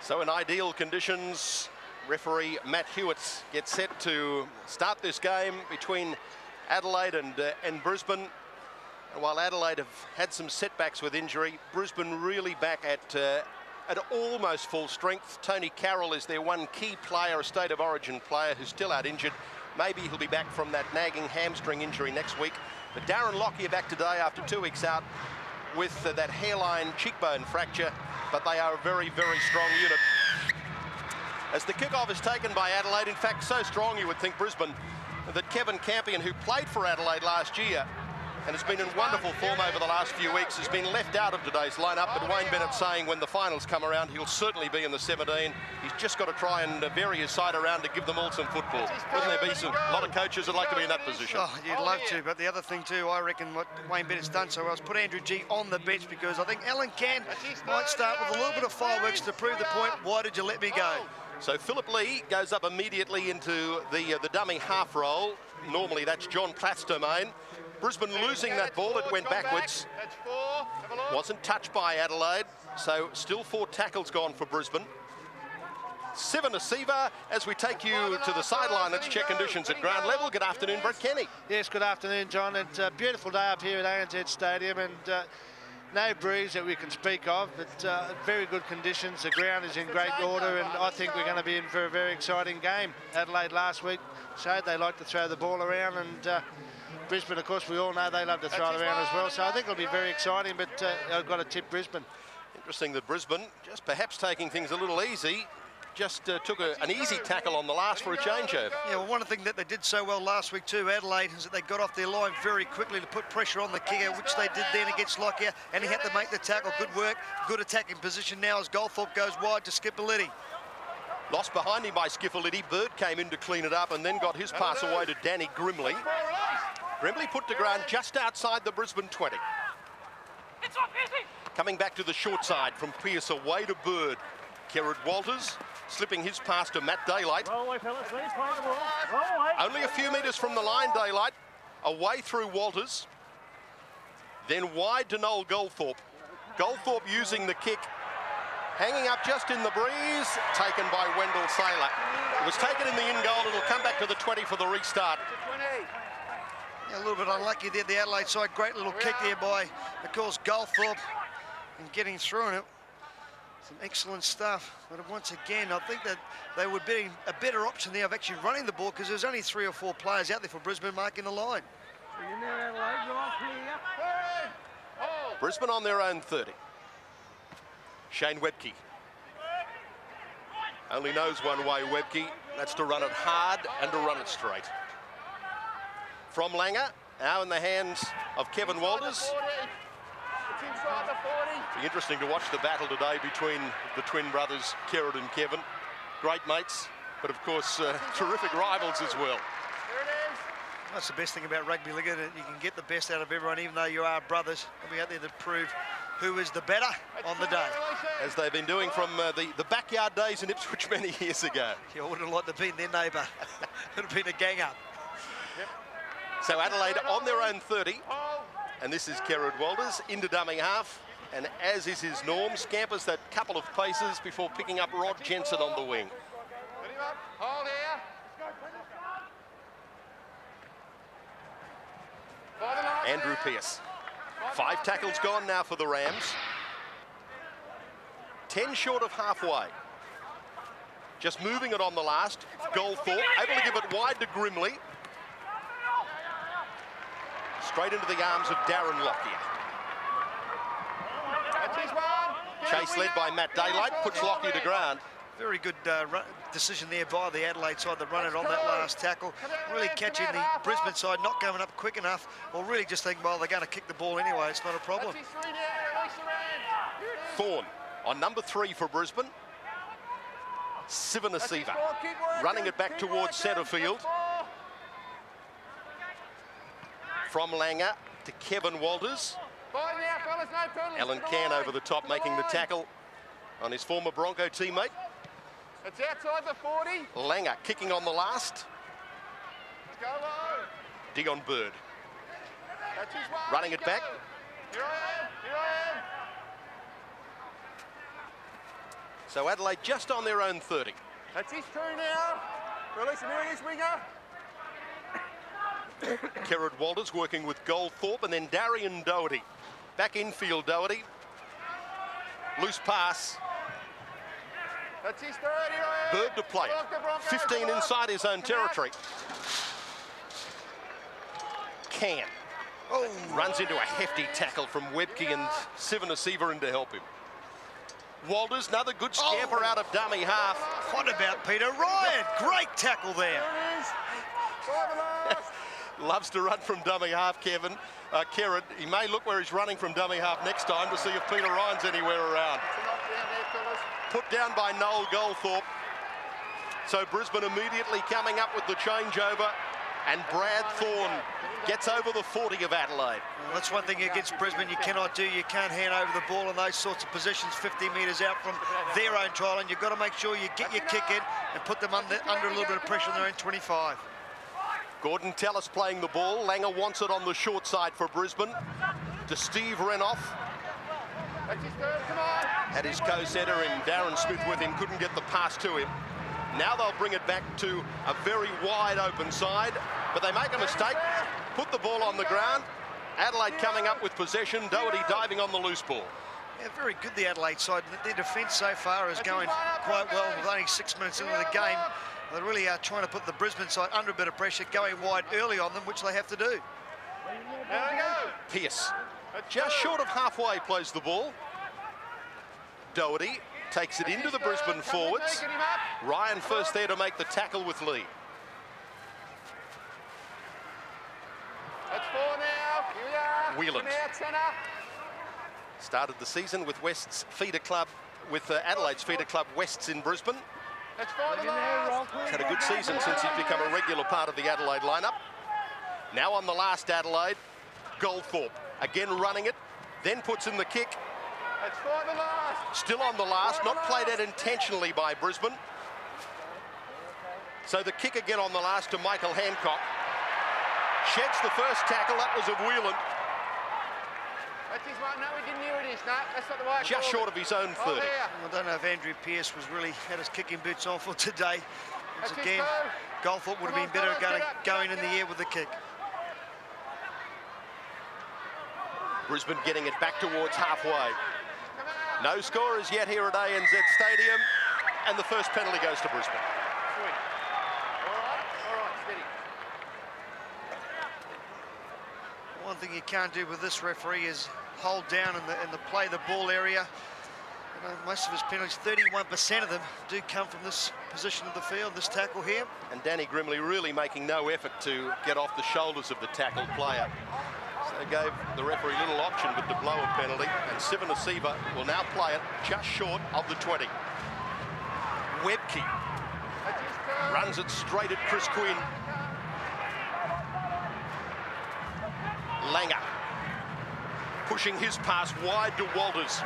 So in ideal conditions, referee Matt Hewitt gets set to start this game between Adelaide and Brisbane. And while Adelaide have had some setbacks with injury, Brisbane really back at almost full strength. Tony Carroll is their one key player, a state of origin player who's still out injured. Maybe he'll be back from that nagging hamstring injury next week. But Darren Lockyer back today after 2 weeks out with that hairline cheekbone fracture. But they are a very, very strong unit. As the kickoff is taken by Adelaide, in fact, so strong you would think Brisbane, that Kevin Campion, who played for Adelaide last year and has been in wonderful form over the last few weeks, has been left out of today's lineup. But Wayne Bennett saying when the finals come around, he'll certainly be in the 17. He's just got to try and vary his side around to give them all some football. Wouldn't there be a lot of coaches that'd like to be in that position? Oh, you'd love to, but the other thing too, I reckon what Wayne Bennett's done so well is put Andrew G on the bench, because I think Alan Can might start with a little bit of fireworks to prove the point. Why did you let me go? So Philip Lee goes up immediately into the dummy half roll. Normally that's John Platt's domain. Brisbane losing that ball, it went backwards. Wasn't touched by Adelaide, so still 4 tackles gone for Brisbane. Sivan Asiva, as we take you to the sideline, let's check conditions at ground level. Good afternoon, Brett Kenny. Yes, good afternoon, John. It's a beautiful day up here at ANZ Stadium, and no breeze that we can speak of, but very good conditions. The ground is in great order, and I think we're going to be in for a very exciting game. Adelaide last week showed they like to throw the ball around, and Brisbane, of course, we all know they love to throw it around as well. So I think it'll be very exciting, but I've got to tip Brisbane. Interesting that Brisbane, just perhaps taking things a little easy, just took an easy tackle on the last for a changeover. Yeah, well, one thing that they did so well last week too, Adelaide, is that they got off their line very quickly to put pressure on the kicker, which they did then against Lockyer, and he had to make the tackle. Good work, good attacking position now as Goldthorpe goes wide to Skipperletti. Lost behind him by Skiffelity. Bird came in to clean it up and then got his pass away to Danny Grimley. Grimley put to ground just outside the Brisbane 20. Coming back to the short side from Pearce away to Bird. Kerrod Walters slipping his pass to Matt Daylight. Only a few metres from the line, Daylight. Away through Walters. Then wide to Noel Goldthorpe. Goldthorpe using the kick. Hanging up just in the breeze, taken by Wendell Saylor. It was taken in the in goal. It'll come back to the 20 for the restart. Yeah, a little bit unlucky there, the Adelaide side. Great little kick there by, of course, Goldthorpe, and getting through in it. Some excellent stuff. But once again, I think that they would be a better option there of actually running the ball, because there's only 3 or 4 players out there for Brisbane marking the line. Brisbane on their own 30. Shane Webke. Only knows one way, Webke. That's to run it hard and to run it straight. From Langer, now in the hands of Kevin Walters. It'll be interesting to watch the battle today between the twin brothers, Kerrod and Kevin. Great mates, but of course, terrific rivals as well. That's the best thing about rugby league, that you can get the best out of everyone, even though you are brothers. They'll be out there to prove who is the better on the day. As they've been doing from the backyard days in Ipswich many years ago. You wouldn't like to be their neighbour. It would have been a gang up. Yep. So Adelaide on their own 30. And this is Kerrod Walters into dummy half. And as is his norm, scampers that couple of paces before picking up Rod Jensen on the wing. Hold here. Andrew Pearce. 5 tackles gone now for the Rams. 10 short of halfway. Just moving it on the last. Goldthorpe able to give it wide to Grimley. Straight into the arms of Darren Lockyer. Chase led by Matt Daylight, puts Lockyer to ground. Very good decision there by the Adelaide side to run it on that last tackle. Really catching the Brisbane side, not going up quick enough, or really just thinking, well, they're going to kick the ball anyway, it's not a problem. Thorne on number 3 for Brisbane. Sivan Asiva running it back towards centre field. From Langer to Kevin Walters. Alan Can over the top, making the tackle on his former Bronco teammate. It's outside the 40. Langer kicking on the last. Let's go low. Dion Bird. That's his one. Running it back. Here I am. Here I am. So Adelaide just on their own 30. That's his turn now. Release him here, this winger. Kerrod Walters working with Goldthorpe, and then Darian Doherty. Back infield, Doherty. Loose pass. That's his 30. Bird to play it. 15 inside his own territory. Can. Oh, Runs into a hefty tackle from Webke and Sivanasiva in to help him. Walters, another good scamper out of dummy half. what about Peter Ryan? Great tackle there. There it is. Five and last. Loves to run from dummy half, Kevin. Kerrod, he may look where he's running from dummy half next time to see if Peter Ryan's anywhere around. It's a knockdown there, fellas. Put down by Noel Goldthorpe. So Brisbane immediately coming up with the changeover, and Brad Thorne gets over the 40 of Adelaide. Well, that's one thing against Brisbane you cannot do. You can't hand over the ball in those sorts of positions 50 metres out from their own try line. You've got to make sure you get your kick in and put them under a little bit of pressure on their own 25. Gordon Tallis playing the ball. Langer wants it on the short side for Brisbane. To Steve Renoff. That's his third, come on. Had his co-centre and Darren Smith with him, couldn't get the pass to him. Now they'll bring it back to a very wide open side, but they make a mistake, put the ball on the ground. Adelaide coming up with possession, Doherty diving on the loose ball. Yeah, very good, the Adelaide side. Their defence so far is going quite well with only 6 minutes into the game. They really are trying to put the Brisbane side under a bit of pressure, going wide early on them, which they have to do. There we go. Pierce, just short of halfway, plays the ball. Doherty takes it into the Brisbane forwards. Get him up. Ryan first there to make the tackle with Lee. That's four now. Here we are. Whelan. In out centre. Started the season with West's feeder club, with Adelaide's feeder club Wests in Brisbane. That's five and last. He's had a good season since he's become a regular part of the Adelaide lineup. Now on the last Adelaide, Goldthorpe again running it, then puts in the kick. That's five and last. Still on the last, not played out intentionally by Brisbane. So the kick again on the last to Michael Hancock. Sheds the first tackle, that was of Whelan. That's his one. No, we didn't hear it is. No, that's not the way I Just called short of his own it. 30. Oh, there. I don't know if Andrew Pearce was really had his kicking boots on for today. Once That's his again, go. Goldthorpe would have Come been on, better fellas, going get in the up. air with the kick. Brisbane getting it back towards halfway. Come on. No scorers yet here at ANZ Stadium, and the first penalty goes to Brisbane. Sweet. All right, steady. One thing you can't do with this referee is hold down in the play the ball area. You know, most of his penalties, 31% of them, do come from this position of the field, this tackle here. And Danny Grimley really making no effort to get off the shoulders of the tackled player. So they gave the referee little option but to blow a penalty, and Sivanasiva will now play it just short of the 20. Webke That's his turn. runs it straight at Chris Quinn. Langer pushing his pass wide to Walters.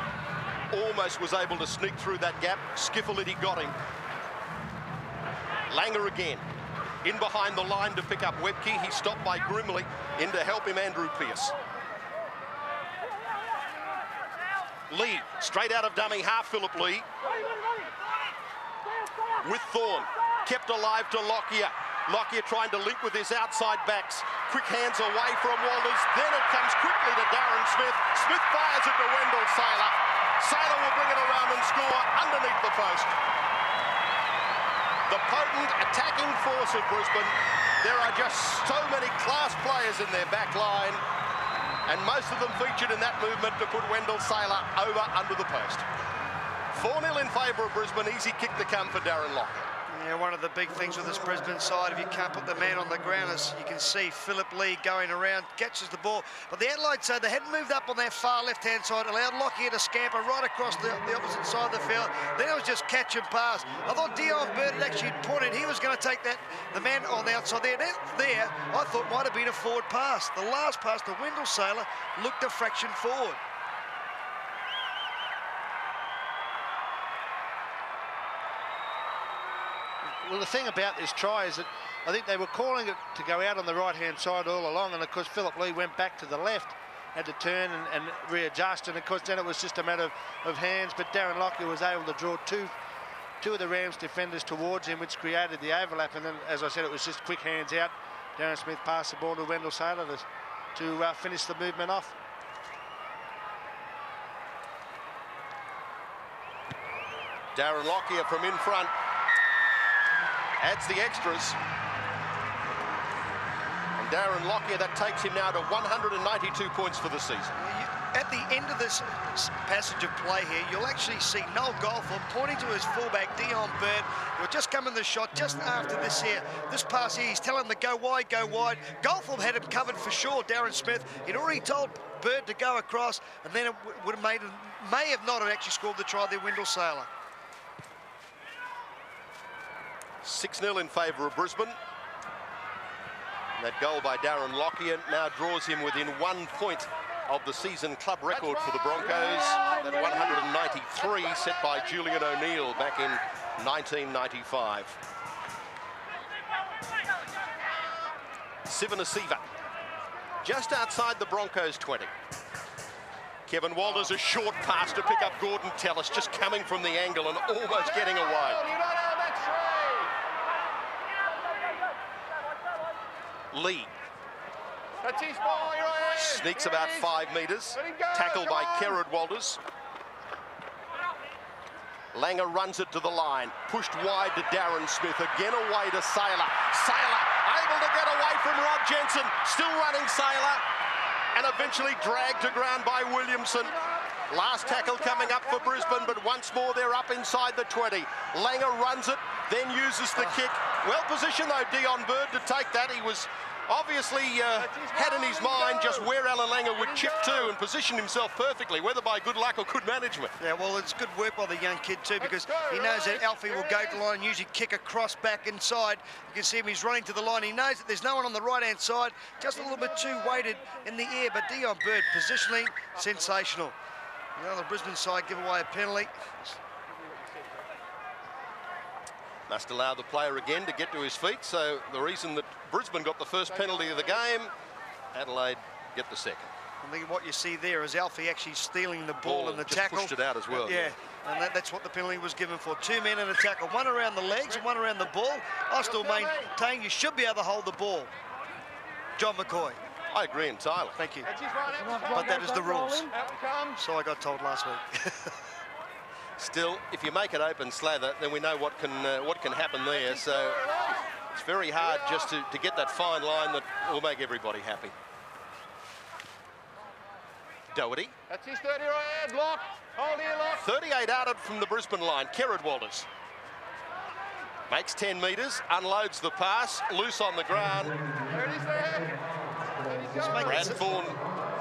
Almost was able to sneak through that gap. Skiffality got him. Langer again. In behind the line to pick up Webke. He's stopped by Grimley. In to help him, Andrew Pearce. Lee, straight out of dummy half, Philip Lee. With Thorne. Kept alive to Lockyer. Lockyer trying to link with his outside backs. Quick hands away from Walters. Then it comes quickly to Darren Smith. Smith fires it to Wendell Saylor. Saylor will bring it around and score underneath the post. The potent attacking force of Brisbane. There are just so many class players in their back line, and most of them featured in that movement to put Wendell Saylor over under the post. 4-0 in favour of Brisbane. Easy kick to come for Darren Lockyer. Yeah, one of the big things with this Brisbane side, if you can't put the man on the ground, as you can see, Philip Lee going around, catches the ball. But the Adelaide side, they hadn't moved up on their far left-hand side, allowed Lockyer to scamper right across the opposite side of the field. Then it was just catch and pass. I thought Dion Bird had actually pointed. He was going to take that, the man on the outside there. There, I thought might have been a forward pass. The last pass to Wendell Saylor looked a fraction forward. Well, the thing about this try is that I think they were calling it to go out on the right-hand side all along, and of course Philip Lee went back to the left, had to turn and readjust, and of course then it was just a matter of hands, but Darren Lockyer was able to draw two of the Rams defenders towards him, which created the overlap, and then, as I said, it was just quick hands out. Darren Smith passed the ball to Wendell Saylor to finish the movement off. Darren Lockyer from in front adds the extras. And Darren Lockyer, that takes him now to 192 points for the season. At the end of this passage of play here, you'll actually see Noel Goldthorpe pointing to his fullback, Dion Bird, who had just come in the shot just after this pass here. He's telling him to go wide, go wide. Goldthorpe had him covered for sure, Darren Smith. He'd already told Bird to go across, and then it would have may have not have actually scored the try there, Wendell Saylor. 6-0 in favour of Brisbane. And that goal by Darren Lockyer now draws him within 1 point of the season club record for the Broncos, that 193 set by Julian O'Neill back in 1995. Sivanasiva, just outside the Broncos 20. Kevin Walters, a short pass to pick up Gordon Tellis, just coming from the angle and almost getting away. Lee sneaks about 5 metres, tackled by Kerrod Walters. Langer runs it to the line, pushed wide to Darren Smith, again away to Saylor. Saylor able to get away from Rod Jensen, still running Saylor, and eventually dragged to ground by Williamson. Last tackle coming up for Brisbane, but once more they're up inside the 20. Langer runs it, then uses the kick. Well positioned though, Dion Bird, to take that. He was obviously had in his mind just where Alan Langer would chip to and position himself perfectly, whether by good luck or good management. Yeah, well, it's good work by the young kid too, because he knows that Alfie will go to the line and usually kick across back inside. You can see him, he's running to the line. He knows that there's no one on the right-hand side, just a little bit too weighted in the air, but Dion Bird positionally sensational. Now the Brisbane side give away a penalty. Must allow the player again to get to his feet, so the reason that Brisbane got the first penalty of the game, Adelaide get the second. I think what you see there is Alfie actually stealing the ball in the just tackle. Pushed it out as well. Yeah, and that's what the penalty was given for. 2 men in a tackle, one around the legs and one around the ball. I still maintain you should be able to hold the ball. John McCoy. I agree entirely. Thank you. But that is the rules. So I got told last week. Still, if you make it open slather, then we know what can happen there. So it's very hard just to get that fine line that will make everybody happy. Doherty. That's his 30 right, lock. Hold here, lock. 38 outed from the Brisbane line. Kerrod Walters makes 10 metres, unloads the pass, loose on the ground. There it is there. Brad Thorne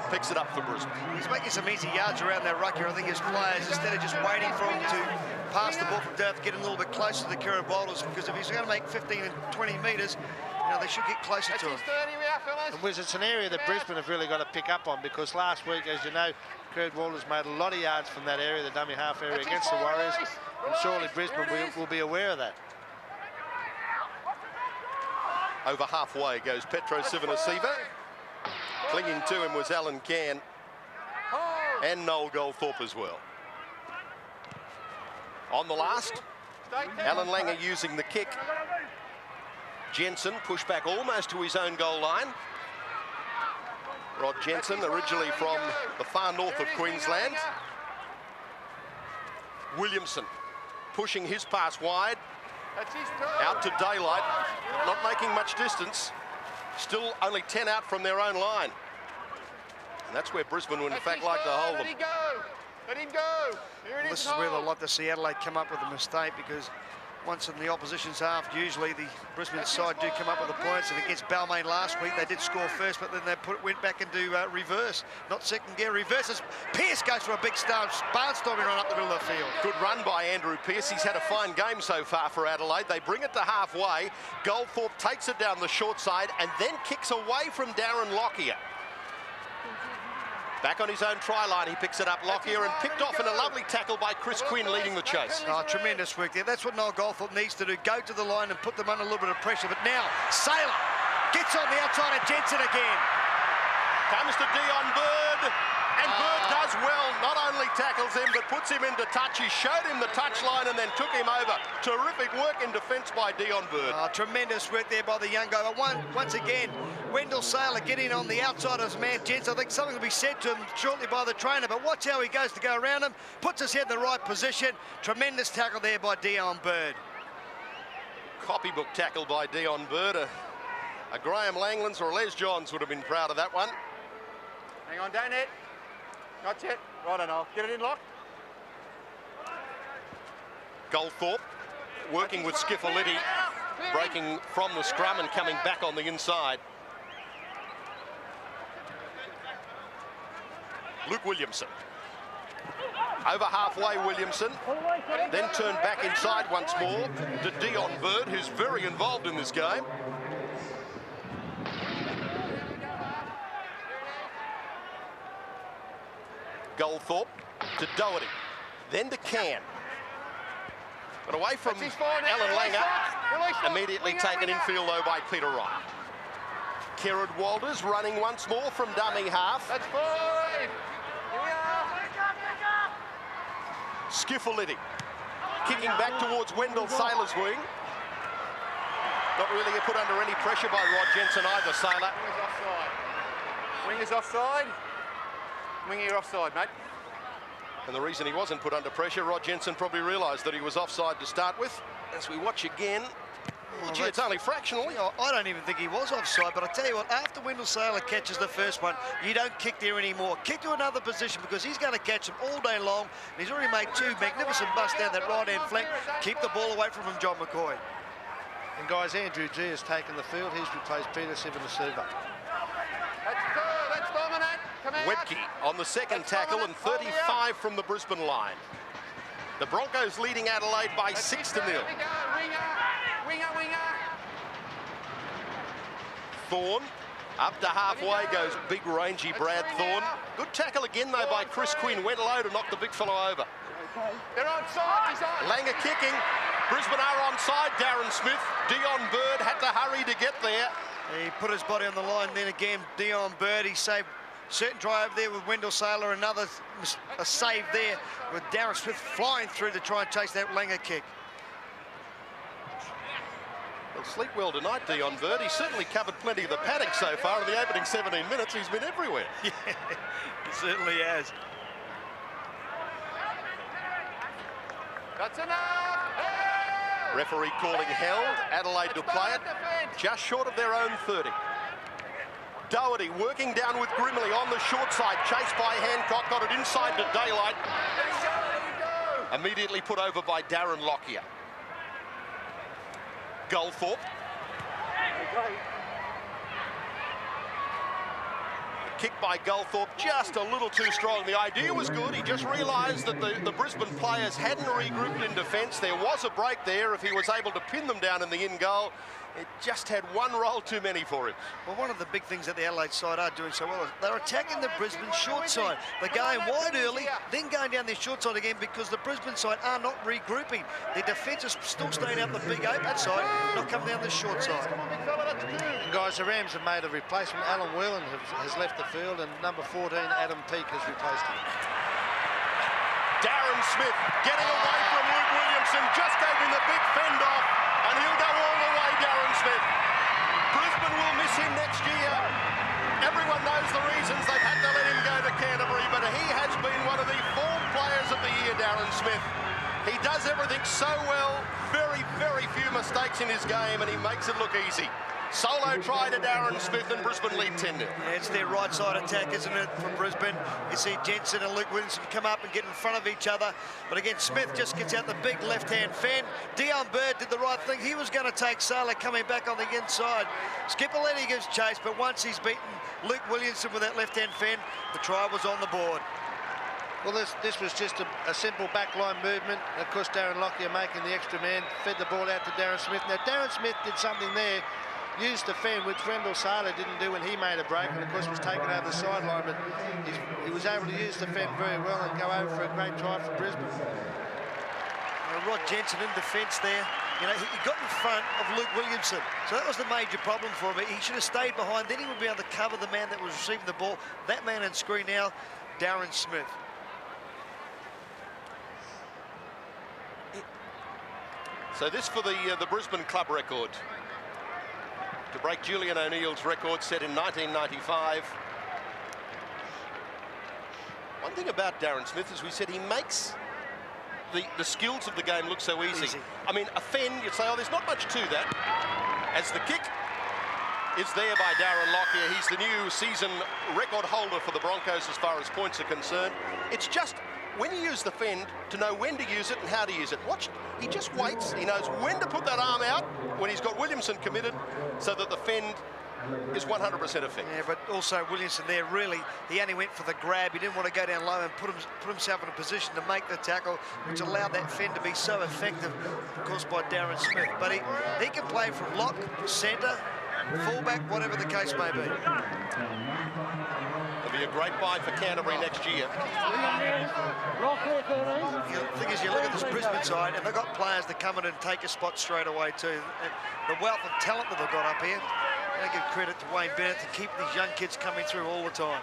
picks it up for Brisbane. He's making some easy yards around that ruck here. I think his players, instead of just waiting for him to pass the ball from depth, get a little bit closer to the Kerrod Walters, because if he's going to make 15 and 20 metres, you know, they should get closer to him. And it's an area that Brisbane have really got to pick up on, because last week, as you know, Kerrod Walters made a lot of yards from that area, the dummy half area, against the Warriors, and surely Brisbane will be aware of that. Over halfway goes Petro Sivanasiva. Clinging to him was Alan Cann and Noel Goldthorpe as well. On the last, Alan Langer using the kick. Jensen pushed back almost to his own goal line. Rod Jensen, originally from the far north of Queensland. Williamson pushing his pass wide. Out to daylight, not making much distance. Still only 10 out from their own line. And that's where Brisbane would in fact like to hold them. Let him go. Let him go. Here it is. This is where they'll like to see Adelaide come up with a mistake, because once in the opposition's half, usually the Brisbane side do come up with the points. And against Balmain last week, they did score first, but then they went back into reverse, not second gear, reverses. Pearce goes for a big barnstorming run up the middle of the field. Good run by Andrew Pearce. He's had a fine game so far for Adelaide. They bring it to halfway. Goldthorpe takes it down the short side and then kicks away from Darren Lockyer. Back on his own try line, he picks it up, Lockyer, and picked off in a lovely tackle by Chris Quinn leading the chase. Oh, tremendous work there. That's what Noel Goldthorpe needs to do, go to the line and put them under a little bit of pressure. But now, Saylor gets on the outside of Jensen again. Comes to Dion Bird. And Bird does well, not only tackles him, but puts him into touch. He showed him the touchline and then took him over. Terrific work in defence by Dion Bird. Tremendous work there by the young guy. But once again, Wendell Saylor getting on the outside of his man, gents. I think something will be said to him shortly by the trainer, but watch how he goes to go around him, puts his head in the right position. Tremendous tackle there by Dion Bird. Copybook tackle by Dion Bird. A Graham Langlands or a Les Johns would have been proud of that one. Hang on, don't hit. Not yet. Right on, I'll get it in lock. Goldthorpe working with Skiffaliti, breaking from the scrum and coming back on the inside. Luke Williamson. Over halfway, Williamson. Then turned back inside once more to Dion Bird, who's very involved in this game. Goldthorpe to Doherty, then to Can. But away from Alan Langer, immediately taken infield though by Peter Wright. Kerrod Walters running once more from dummy half. That's 5. Here we are. Skiffaliti kicking back towards Wendell Saylor's wing. Not really put under any pressure by Rod Jensen either, Saylor. Winger's offside. Winger, you're offside, mate. And the reason he wasn't put under pressure, Rod Jensen probably realised that he was offside to start with. As we watch again, gee, it's only fractional. I don't even think he was offside, but I tell you what, after Wendell Saylor catches the first one, you don't kick there anymore. Kick to another position because he's going to catch him all day long. And he's already made 2 magnificent busts down that right-hand flank. Keep the ball away from him, John McCoy. And guys, Andrew G has taken the field. He's replaced Peter Sivanasuva. That's dominant. Webke on the second tackle and 35 from the Brisbane line. The Broncos leading Adelaide by 6-0. Winger. Thorne up to halfway goes big rangy Brad Thorne. Good tackle again though by Chris Quinn. Went low to knock the big fellow over. They're onside. He's on. Langer kicking. Brisbane are onside. Darren Smith. Dion Bird had to hurry to get there. He put his body on the line then again. Dion Bird, he saved certain try over there with Wendell Saylor. Another a save there with Darren Smith flying through to try and chase that Langer kick. He'll sleep well tonight, Dion Bird. He's certainly covered plenty of the paddock so far. In the opening 17 minutes, he's been everywhere. Yeah, he certainly has. That's enough. Hey! Referee calling held. Adelaide to play it. Just short of their own 30. Doherty working down with Grimley on the short side. Chased by Hancock. Got it inside to Daylight. Immediately put over by Darren Lockyer. Goldthorpe. Kick by Goldthorpe, just a little too strong. The idea was good. He just realised that the Brisbane players hadn't regrouped in defence. There was a break there if he was able to pin them down in the in goal. It just had one roll too many for him. Well, one of the big things that the Adelaide side are doing so well is they're attacking the Brisbane short side. They're going wide early, then going down their short side again because the Brisbane side are not regrouping. Their defence is still staying out the big open side, not coming down the short side. And guys, the Rams have made a replacement. Alan Whelan has left the field, and number 14, Adam Peake, has replaced him. Darren Smith getting away from Luke Williamson, just gave him the big fend off, and he'll go all the way, Darren Smith. Brisbane will miss him next year. Everyone knows the reasons they've had to let him go to Canterbury, but he has been one of the form players of the year, Darren Smith. He does everything so well, very, very few mistakes in his game, and he makes it look easy. Solo try to Darren Smith and Brisbane lead 10-0. Yeah, it's their right side attack, isn't it, from Brisbane? You see Jensen and Luke Williamson come up and get in front of each other. But again, Smith just gets out the big left-hand fend. Dion Bird did the right thing. He was going to take Saylor coming back on the inside. Skippaleti gives chase, but once he's beaten Luke Williamson with that left-hand fend, the try was on the board. Well, this was just a simple backline movement. Of course, Darren Lockyer making the extra man, fed the ball out to Darren Smith. Now, Darren Smith did something there, used the fend, which Wendell Saylor didn't do when he made a break, and of course was taken over the sideline, but he was able to use the fend very well and go over for a great try for Brisbane. Rod Jensen in defence there. You know, he got in front of Luke Williamson. So that was the major problem for him. He should have stayed behind. Then he would be able to cover the man that was receiving the ball. That man on screen now, Darren Smith. So this for the Brisbane club record. To break Julian O'Neill's record set in 1995. One thing about Darren Smith, as we said, he makes the skills of the game look so easy. I mean, a fend, you'd say, oh, there's not much to that. As the kick is there by Darren Lockyer. He's the new season record holder for the Broncos as far as points are concerned. It's just when you use the fend to know when to use it and how to use it. Watch, he just waits. He knows when to put that arm out when he's got Williamson committed so that the fend is 100% effective. Yeah, but also Williamson there, really, he only went for the grab. He didn't want to go down low and put himself in a position to make the tackle, which allowed that fend to be so effective, of course, by Darren Smith. But he can play from lock, centre, fullback, whatever the case may be. It'll be a great buy for Canterbury next year. The thing is, you look at this Brisbane side, and they've got players that come in and take a spot straight away too. And the wealth of talent that they've got up here, I give credit to Wayne Bennett to keep these young kids coming through all the time.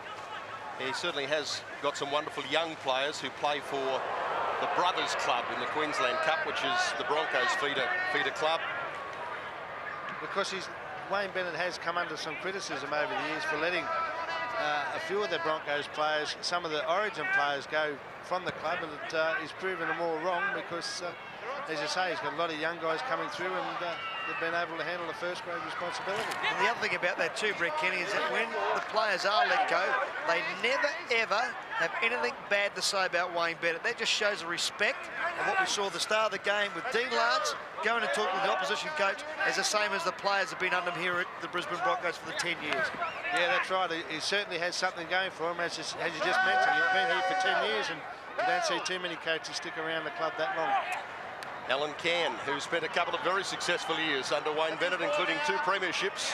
He certainly has got some wonderful young players who play for the Brothers Club in the Queensland Cup, which is the Broncos feeder club. Because Wayne Bennett has come under some criticism over the years for letting a few of the Broncos players, some of the Origin players, go from the club, and he's proven them all wrong because, as you say, he's got a lot of young guys coming through, and they've been able to handle the first-grade responsibility. And the other thing about that too, Brett Kenny, is that when the players are let go, they never, ever have anything bad to say about Wayne Bennett. That just shows a respect of what we saw at the start of the game with Dean Lance going to talk with the opposition coach, as the same as the players have been under him here at the Brisbane Broncos for the 10 years. Yeah, that's right. He certainly has something going for him, as you just mentioned. He's been here for 10 years, and you don't see too many coaches stick around the club that long. Alan Cann, who spent a couple of very successful years under Wayne Bennett, including 2 premierships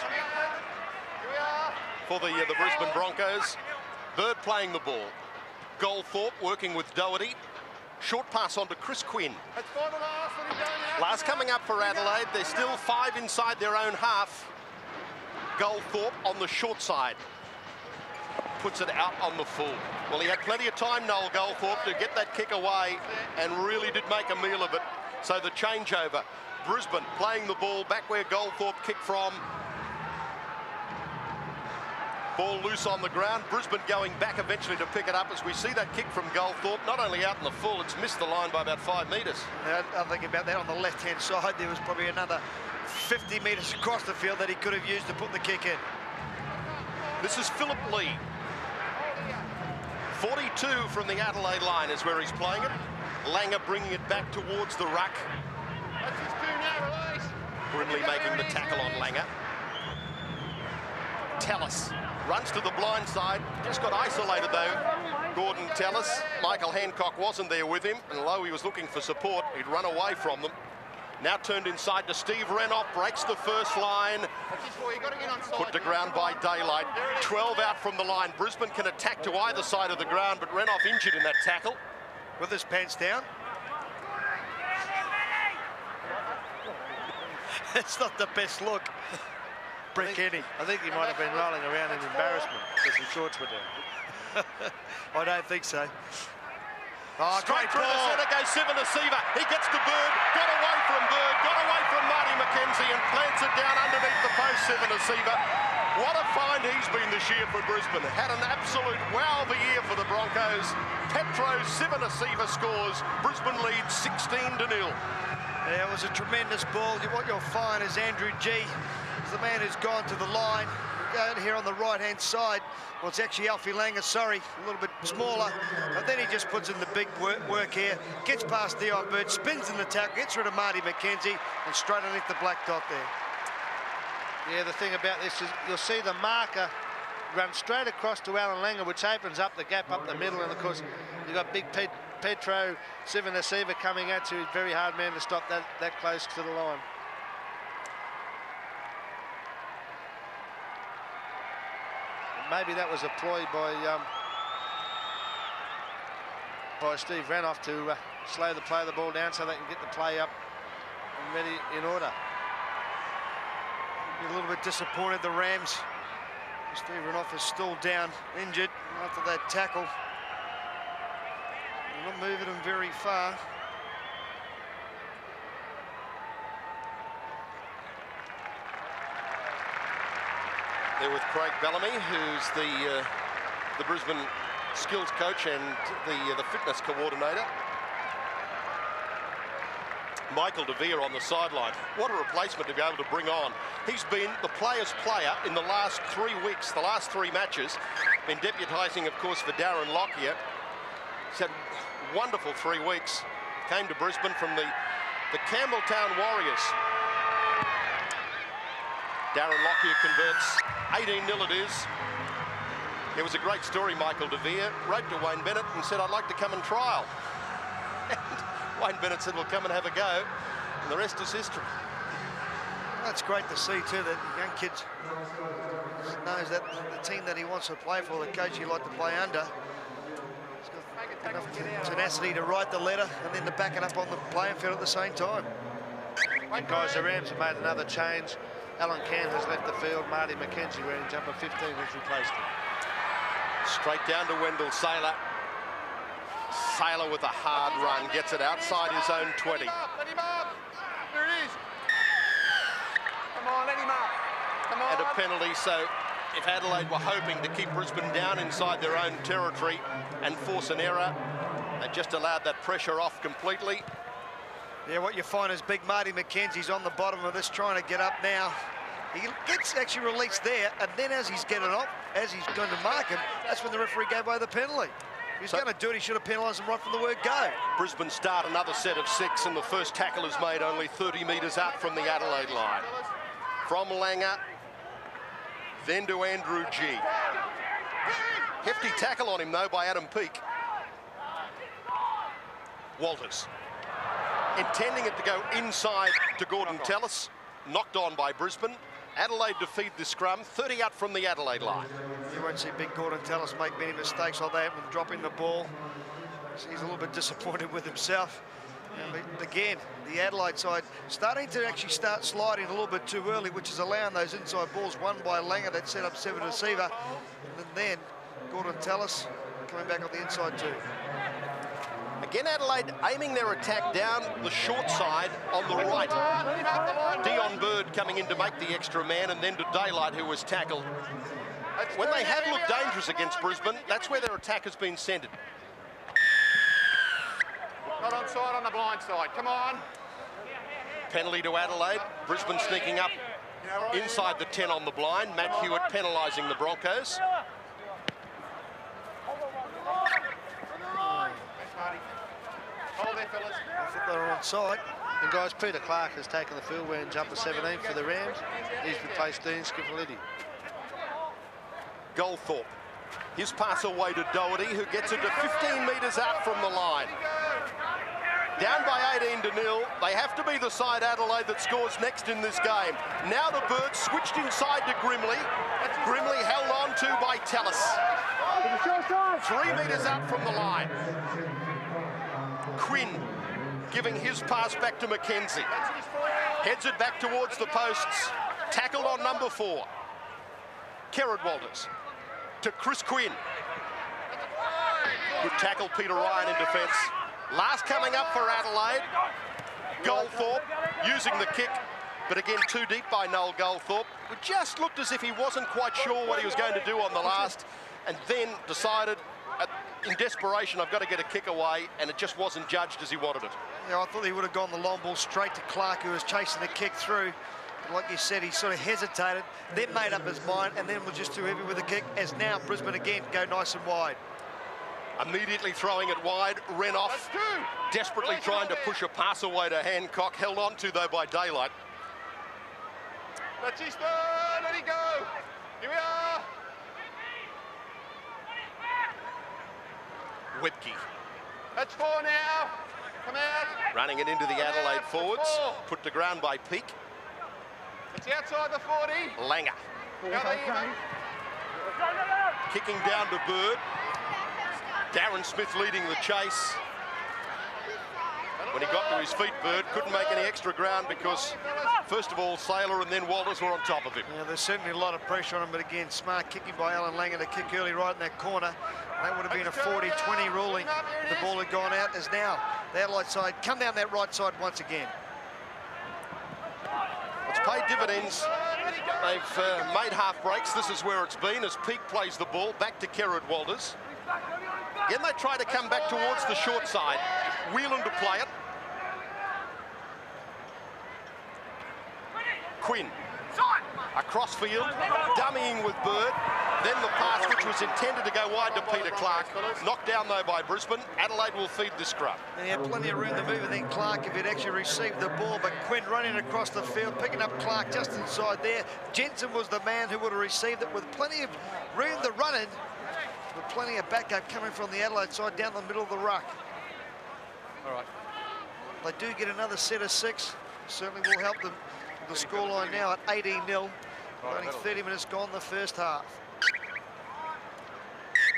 for the Brisbane Broncos. Bird playing the ball. Goldthorpe working with Doherty. Short pass on to Chris Quinn. Last coming up for Adelaide. They're still 5 inside their own half. Goldthorpe on the short side. Puts it out on the full. Well, he had plenty of time, Noel Goldthorpe, to get that kick away and really did make a meal of it. So the changeover. Brisbane playing the ball back where Goldthorpe kicked from. Ball loose on the ground. Brisbane going back eventually to pick it up as we see that kick from Goldthorpe. Not only out in the full, it's missed the line by about 5 metres. I'm thinking about that on the left-hand side. There was probably another 50 metres across the field that he could have used to put the kick in. This is Philip Lee. 42 from the Adelaide line is where he's playing it. Langer bringing it back towards the ruck. Brimley making the tackle on Langer. Tallis runs to the blind side. Just got isolated though, Gordon Tallis. Michael Hancock wasn't there with him, and although he was looking for support, he'd run away from them. Now turned inside to Steve Renoff, breaks the first line. Put to ground by Daylight. 12 out from the line. Brisbane can attack to either side of the ground, but Renoff injured in that tackle. With his pants down. It's not the best look. Brett Kenny. I think he might have been rolling around in embarrassment because his shorts were down. I don't think so. Oh, straight through the centre goes Sivanasiva. He gets to Bird, got away from Bird, got away from Marty McKenzie and plants it down underneath the post, Sivanasiva. What a find he's been this year for Brisbane. Had an absolute wow of a year for the Broncos. Petro Sivanasiva scores. Brisbane leads 16-0. Yeah, it was a tremendous ball. What you'll find is Andrew G is the man who's gone to the line. Down here on the right-hand side, well, it's actually Alfie Langer, sorry, a little bit smaller, but then he just puts in the big work here, gets past Dion Bird, spins in the tackle, gets rid of Marty McKenzie, and straight underneath the black dot there. Yeah, the thing about this is you'll see the marker run straight across to Alan Langer, which opens up the gap up the middle, and of course you've got big Petro Sivanasiva coming at you. Very hard man to stop that close to the line. Maybe that was a ploy by Steve Renoff to slow the ball down so they can get the play up and ready in order. A little bit disappointed the Rams. Steve Renouf is still down, injured after that tackle. They're not moving him very far. They're with Craig Bellamy, who's the Brisbane skills coach and the fitness coordinator. Michael De Vere on the sideline. What a replacement to be able to bring on. He's been the player's player in the last 3 weeks, the last 3 matches. Been deputising, of course, for Darren Lockyer. He's had wonderful 3 weeks. Came to Brisbane from the Campbelltown Warriors. Darren Lockyer converts. 18-0 it is. It was a great story, Michael De Vere wrote to Wayne Bennett and said, "I'd like to come and trial." And Wayne Bennett said, "We'll come and have a go." And the rest is history. That's great to see too, that young kid knows that the team that he wants to play for, the coach he'd like to play under, he's got enough tenacity to write the letter and then to back it up on the playing field at the same time. And guys, the Rams have made another change. Alan Cann has left the field. Marty McKenzie, wearing jumper 15, has replaced him. Straight down to Wendell Saylor. Saylor with a hard run, gets it outside his own 20. Let him up. There it is. Come on, let him up. Come on. And a penalty, so if Adelaide were hoping to keep Brisbane down inside their own territory and force an error, they just allowed that pressure off completely. Yeah, what you find is big Marty McKenzie's on the bottom of this, trying to get up now. He gets actually released there, and then as he's getting up, as he's going to mark him, that's when the referee gave away the penalty. If he's going to do it, he should have penalised him right from the word go. Brisbane start another set of 6, and the first tackle is made only 30 metres out from the Adelaide line. From Langer, then to Andrew G. Hefty tackle on him, though, by Adam Peake. Walters. Intending it to go inside to Gordon Tellis. Knocked on by Brisbane. Adelaide to feed the scrum, 30 out from the Adelaide line. You won't see big Gordon Tellis make many mistakes like that when dropping the ball. He's a little bit disappointed with himself. But again, the Adelaide side starting to actually start sliding a little bit too early, which is allowing those inside balls won by Langer that set up 7 receiver. And then Gordon Tellis coming back on the inside too. Again, Adelaide aiming their attack down the short side on the right. Dion Bird coming in to make the extra man, and then to Daylight, who was tackled. When they have looked dangerous against Brisbane, that's where their attack has been centred. Not onside on the blind side. Come on. Penalty to Adelaide. Brisbane sneaking up inside the 10 on the blind. Matt Hewitt penalising the Broncos. Hold there, fellas. I think they're onside. And guys, Peter Clark has taken the field wearing jumper 17 for the Rams. He's replaced Dean Skiffolitti. Goldthorpe. His pass away to Doherty, who gets it to 15 metres out from the line. Down by 18-0. They have to be the side, Adelaide, that scores next in this game. Now the Birds switched inside to Grimley. Grimley held on to by Tellis. 3 metres out from the line. Quinn giving his pass back to McKenzie. Heads it back towards the posts. Tackled on number 4. Kerrod Walters to Chris Quinn. Good tackle, Peter Ryan in defence. Last coming up for Adelaide. Goldthorpe using the kick, but again too deep by Noel Goldthorpe. It just looked as if he wasn't quite sure what he was going to do on the last, and then decided in desperation, I've got to get a kick away, and it just wasn't judged as he wanted it. Yeah, I thought he would have gone the long ball straight to Clark, who was chasing the kick through. But like you said, he sort of hesitated, then made up his mind, and then was just too heavy with the kick, as now Brisbane again go nice and wide. Immediately throwing it wide, ran off, desperately trying to push a pass away to Hancock, held on to though by Daylight. That's his third, let it go. Here we are. Webke. That's 4 now. Come out. Running it into the Adelaide forwards, put to ground by Peake. It's outside the 40. Langer. Kicking down to Bird. Darren Smith leading the chase. when he got to his feet, Bird. Couldn't make any extra ground because, first of all, Saylor and then Walters were on top of him. Yeah, there's certainly a lot of pressure on him, but again, smart kicking by Alan Langer to kick early right in that corner. That would have been a 40-20 ruling. The ball had gone out. As now the Adelaide side come down that right side once again. It's paid dividends. They've made half breaks. This is where it's been as Peake plays the ball back to Kerrod Walters. Again, they try to come back towards the short side. Whelan to play it. Quinn. Across field, dummying with Bird. Then the pass, which was intended to go wide to Peter Clark. Knocked down, though, by Brisbane. Adelaide will feed the scrum. And he had plenty of room to move, and then Clark, if he'd actually received the ball, but Quinn running across the field, picking up Clark just inside there. Jensen was the man who would have received it with plenty of room to run it, with plenty of backup coming from the Adelaide side down the middle of the ruck. All right. They do get another set of 6. Certainly will help them. The scoreline now at 18-0. Only 30 minutes gone the first half.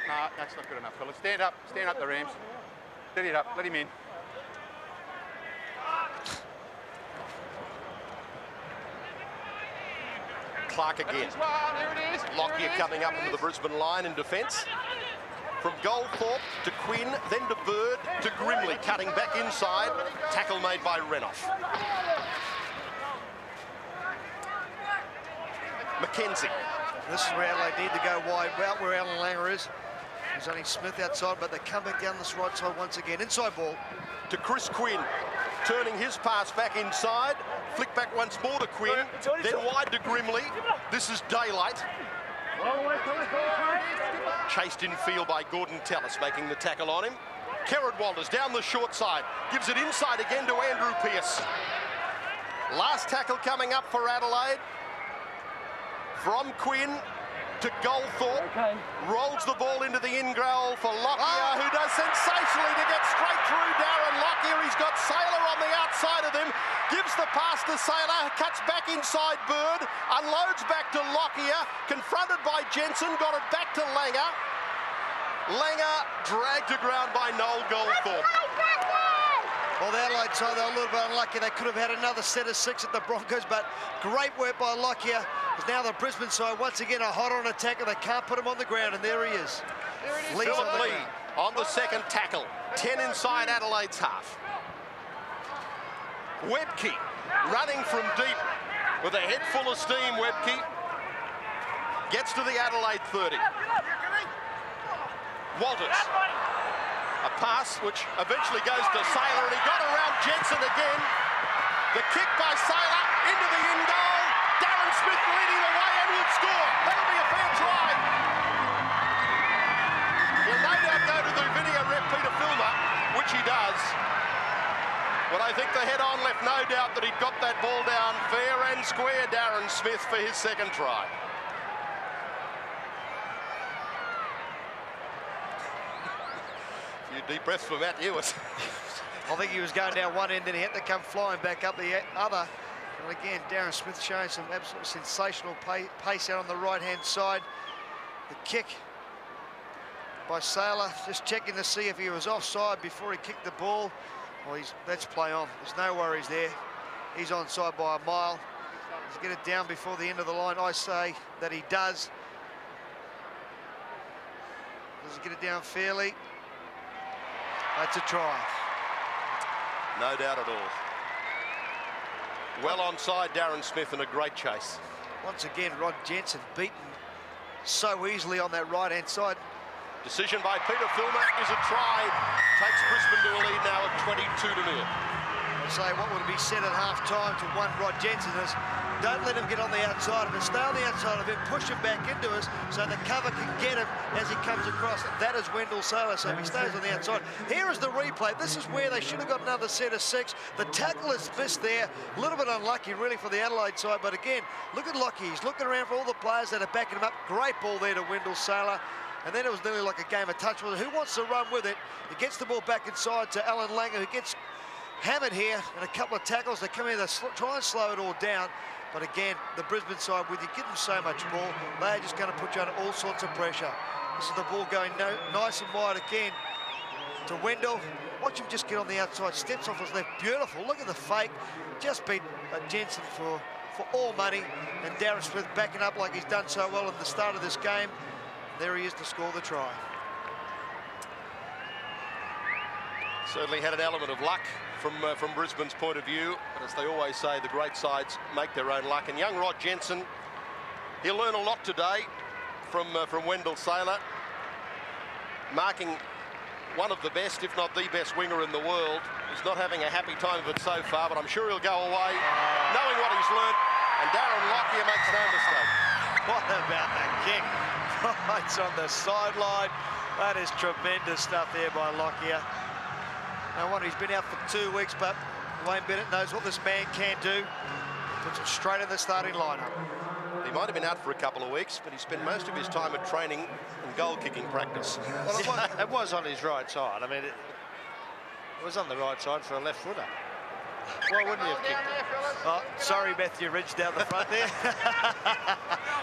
Nah, that's not good enough, fellas. Stand up the Rams. Steady it up, let him in. Clark again. Lockyer coming up into the Brisbane line in defence. From Goldthorpe to Quinn, then to Bird, to Grimley, cutting back inside. Tackle made by Renoff. Mackenzie. This is where Adelaide need to go wide, out where Alan Langer is. There's only Smith outside, but they come back down this right side once again. Inside ball. To Chris Quinn, turning his pass back inside. Flick back once more to Quinn, then wide to Grimley. This is daylight. Chased in field by Gordon Tallis, making the tackle on him. Kerrod Walters down the short side, gives it inside again to Andrew Pearce. Last tackle coming up for Adelaide. From Quinn to Goldthorpe, rolls the ball into the in-goal for Lockyer, who does sensationally to get straight through Darren Lockyer. He's got Saylor on the outside of him, gives the pass to Saylor, cuts back inside Bird, unloads back to Lockyer, confronted by Jensen, got it back to Langer. Langer dragged to ground by Noel Goldthorpe. Well, the Adelaide side, they were a little bit unlucky. They could have had another set of 6 at the Broncos, but great work by Lockyer. Now the Brisbane side, once again, are hot on attack, and they can't put him on the ground, and there he is. Philip Lee on the second tackle. 10 inside Adelaide's half. Webke running from deep with a head full of steam. Webke gets to the Adelaide 30. Walters. A pass which eventually goes to Saylor, and he got around Jensen again. The kick by Saylor into the in-goal. Darren Smith leading the way and will score. That'll be a fair try. He'll no doubt go to the video rep Peter Filmer, which he does. But I think the head-on left no doubt that he'd got that ball down fair and square, Darren Smith, for his second try. Deep breaths for Matt Ewart. I think he was going down one end, then he had to come flying back up the other. And again, Darren Smith showing some absolutely sensational pace out on the right-hand side. The kick by Saylor, just checking to see if he was offside before he kicked the ball. Well, let's play on. There's no worries there. He's onside by a mile. Let's get it down before the end of the line. I say that he does. Does he get it down fairly? That's a try. No doubt at all. Well onside Darren Smith, and a great chase. Once again, Rod Jensen beaten so easily on that right-hand side. Decision by Peter Filmer is a try. Takes Brisbane to a lead now at 22-0. I'll say what would be said at half-time to one Rod Jensen is, don't let him get on the outside of him. Stay on the outside of him, push him back into us so the cover can get him as he comes across. That is Wendell Saylor, so he stays on the outside. Here is the replay. This is where they should have got another set of 6. The tackle is missed there. A little bit unlucky, really, for the Adelaide side. But again, look at Lockyer. He's looking around for all the players that are backing him up. Great ball there to Wendell Saylor. And then it was nearly like a game of touch. Who wants to run with it? He gets the ball back inside to Alan Langer, who gets hammered here, and a couple of tackles. They come in, they try and slow it all down. But again, the Brisbane side, with you give them so much ball, they're just going to put you under all sorts of pressure. This is the ball going nice and wide again to Wendell. Watch him just get on the outside, steps off his left, beautiful. Look at the fake, just beat Jensen for all money, and Darren Smith backing up like he's done so well at the start of this game. There he is to score the try. Certainly had an element of luck from Brisbane's point of view, but as they always say, the great sides make their own luck. And young Rod Jensen, he'll learn a lot today from Wendell Saylor, marking one of the best, if not the best winger in the world. He's not having a happy time of it so far, but I'm sure he'll go away knowing what he's learned. And Darren Lockyer makes no mistake. What about that kick? It's on the sideline. That is tremendous stuff there by Lockyer. No wonder he's been out for 2 weeks, but Wayne Bennett knows what this man can do. Puts him straight in the starting lineup. He might have been out for a couple of weeks, but he spent most of his time at training and goal-kicking practice. Well, it was on his right side. I mean, it was on the right side for a left footer. Why wouldn't he have kicked it? Oh, sorry, Matthew Ridge down the front there.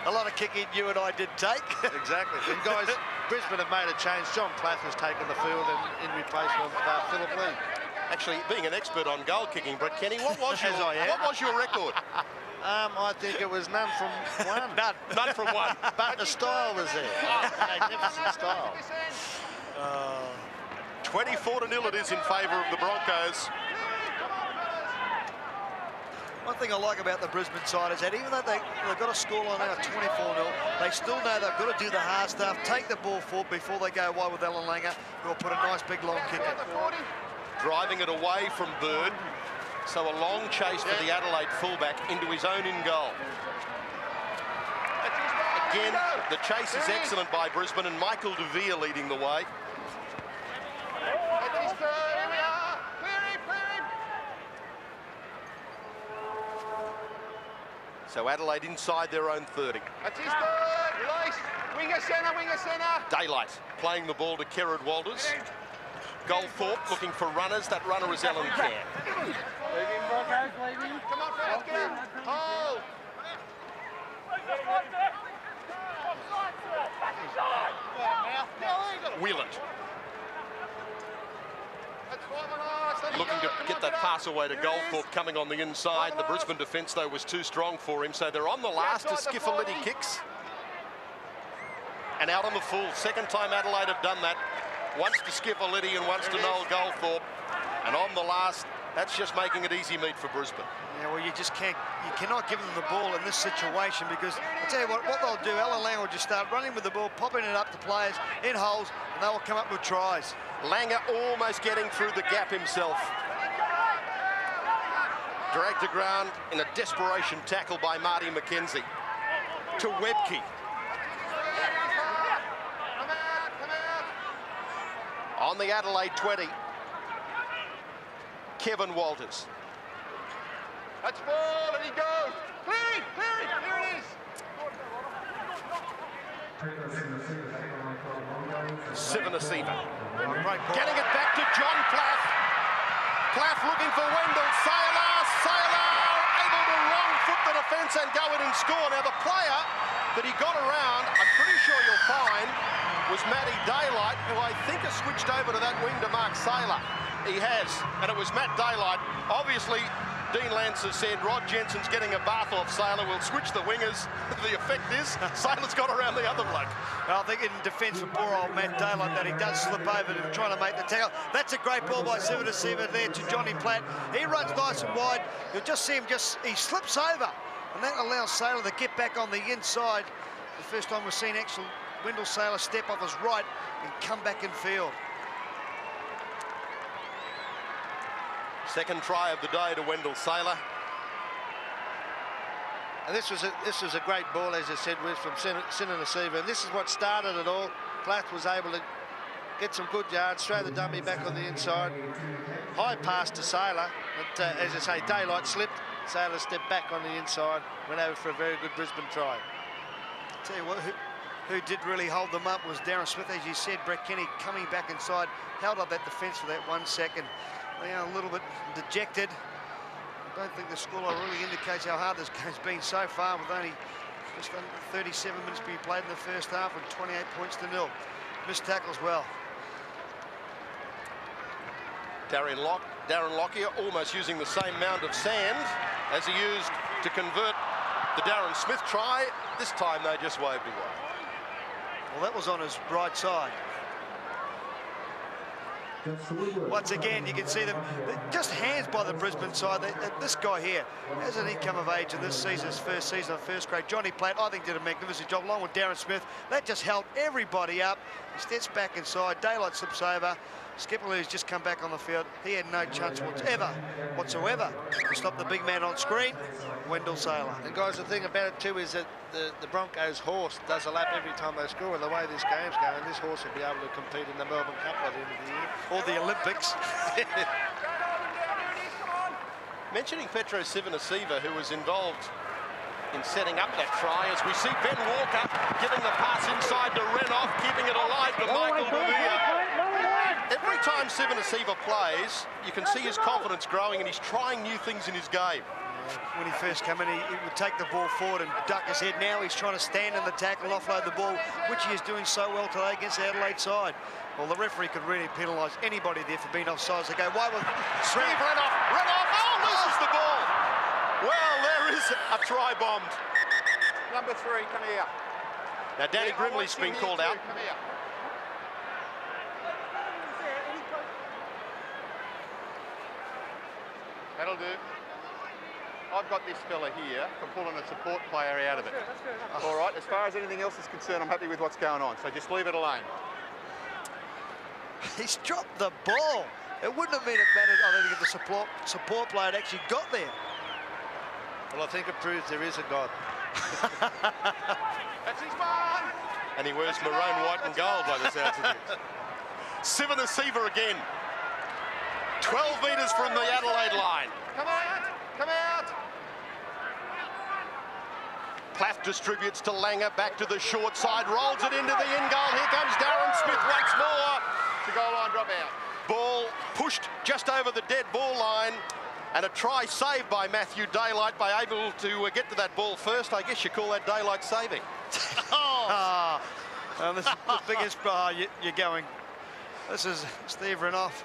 A lot of kicking you and I did take. Exactly. And guys, Brisbane have made a change. John Plath has taken the field in replacement of Philip Lee. Actually, being an expert on goal-kicking, Brett Kenny, what was your record? I think it was none from one. None from one. But the style was there. Magnificent style. 24-0 it is in favour of the Broncos. One thing I like about the Brisbane side is that even though they've got a scoreline now of 24-0, they still know they've got to do the hard stuff, take the ball forward before they go wide with Alan Langer, who will put a nice big long kick in. Driving it away from Bird. So a long chase for the Adelaide fullback into his own in goal. Again, the chase is excellent by Brisbane, and Michael De Vere leading the way. So Adelaide inside their own 30. That's his third. Release. Winger centre, winger centre. Daylight playing the ball to Kerrod Walters. Goldthorpe looking for runners. That runner is Ellen Camp. Come on, first, get him. Hold. Wheelant. Looking to get that pass away to Goldthorpe coming on the inside. The Brisbane defence, though, was too strong for him, so they're on the last as Skiffalidi kicks. And out on the full. Second time Adelaide have done that. Once to Skiffalidi and once to Noel Goldthorpe. And on the last, that's just making it easy meat for Brisbane. Yeah, well, you cannot give them the ball in this situation, because I tell you what they'll do, Alan Langer will just start running with the ball, popping it up to players in holes, and they will come up with tries. Langer almost getting through the gap himself. Dragged to ground in a desperation tackle by Marty McKenzie. To Webke. On the Adelaide 20. Kevin Walters. That's ball, and he goes. Clear it is. Sivanasiva. Getting it back to John Plath. Plath looking for Wendell Saylor. Saylor able to wrong foot the defence and go in and score. Now the player that he got around, I'm pretty sure you'll find, was Matty Daylight, who I think has switched over to that wing to mark Saylor. He has, and it was Matt Daylight. Obviously, Dean Lance has said Rod Jensen's getting a bath off Saylor. We'll switch the wingers. The effect is Saylor's got around the other bloke. Well, I think in defence for poor old Matt Daylight that he does slip over to trying to make the tackle. That's a great ball by Sivanasiva there to Johnny Platt. He runs nice and wide. You'll just see him he slips over, and that allows Saylor to get back on the inside. The first time we've seen actual Wendell Saylor step off his right and come back in field. Second try of the day to Wendell Saylor. And this was a great ball, as I said, from Sivanasiva, and this is what started it all. Plath was able to get some good yards, throw the dummy back on the inside. High pass to Saylor, but as I say, Daylight slipped. Saylor stepped back on the inside, went over for a very good Brisbane try. I'll tell you what, who did really hold them up was Darren Smith, as you said. Brett Kenny coming back inside, held up that defence for that 1 second. They are a little bit dejected. I don't think the scoreline really indicates how hard this game's been so far, with only just under 37 minutes being played in the first half and 28 points to 0. Missed tackles well. Darren Lockyer almost using the same mound of sand as he used to convert the Darren Smith try. This time they just waved away. Well, that was on his right side. Once again, you can see them just hands by the Brisbane side. This guy here hasn't he come of age in this season's first season of first grade. Johnny Platt, I think, did a magnificent job along with Darren Smith. That just held everybody up. He steps back inside. Daylight slips over. Skipper, who's just come back on the field, he had no chance whatsoever to stop the big man on screen, Wendell Sailor. And guys, the thing about it too is that the Broncos horse does a lap every time they score, and the way this game's going, this horse will be able to compete in the Melbourne Cup by the end of the year. Or the Olympics. Mentioning Petro Sivanasiva, who was involved in setting up that try, as we see Ben Walker giving the pass inside to Renoff, keeping it alive to Michael Devere. Every time Sivanasiva plays, you can see his confidence growing and he's trying new things in his game. When he first came in, he would take the ball forward and duck his head. Now he's trying to stand in the tackle, offload the ball, which he is doing so well today against the Adelaide side. Well, the referee could really penalise anybody there for being offside. So go, why was Steve Renoff, loses the ball. Well, there is a try bombed. Number 3, come here. Now, Danny Grimley's been called out. Come here. That'll do. I've got this fella here for pulling a support player out of it. All right, as far as anything else is concerned, I'm happy with what's going on, so just leave it alone. He's dropped the ball. It wouldn't have been a matter, I don't think, if the support player had actually got there. Well, I think it proves there is a God. That's his man. And he wears maroon, white and gold by the sounds of things. Sivanasiva again. 12 metres from the Adelaide line. Come out, come out. Plath distributes to Langer, back to the short side, rolls it into the in goal. Here comes Darren Smith once more. The goal line drop out. Ball pushed just over the dead ball line, and a try saved by Matthew Daylight by able to get to that ball first. I guess you call that daylight saving. This is the biggest you're going. This is Steve Renoff.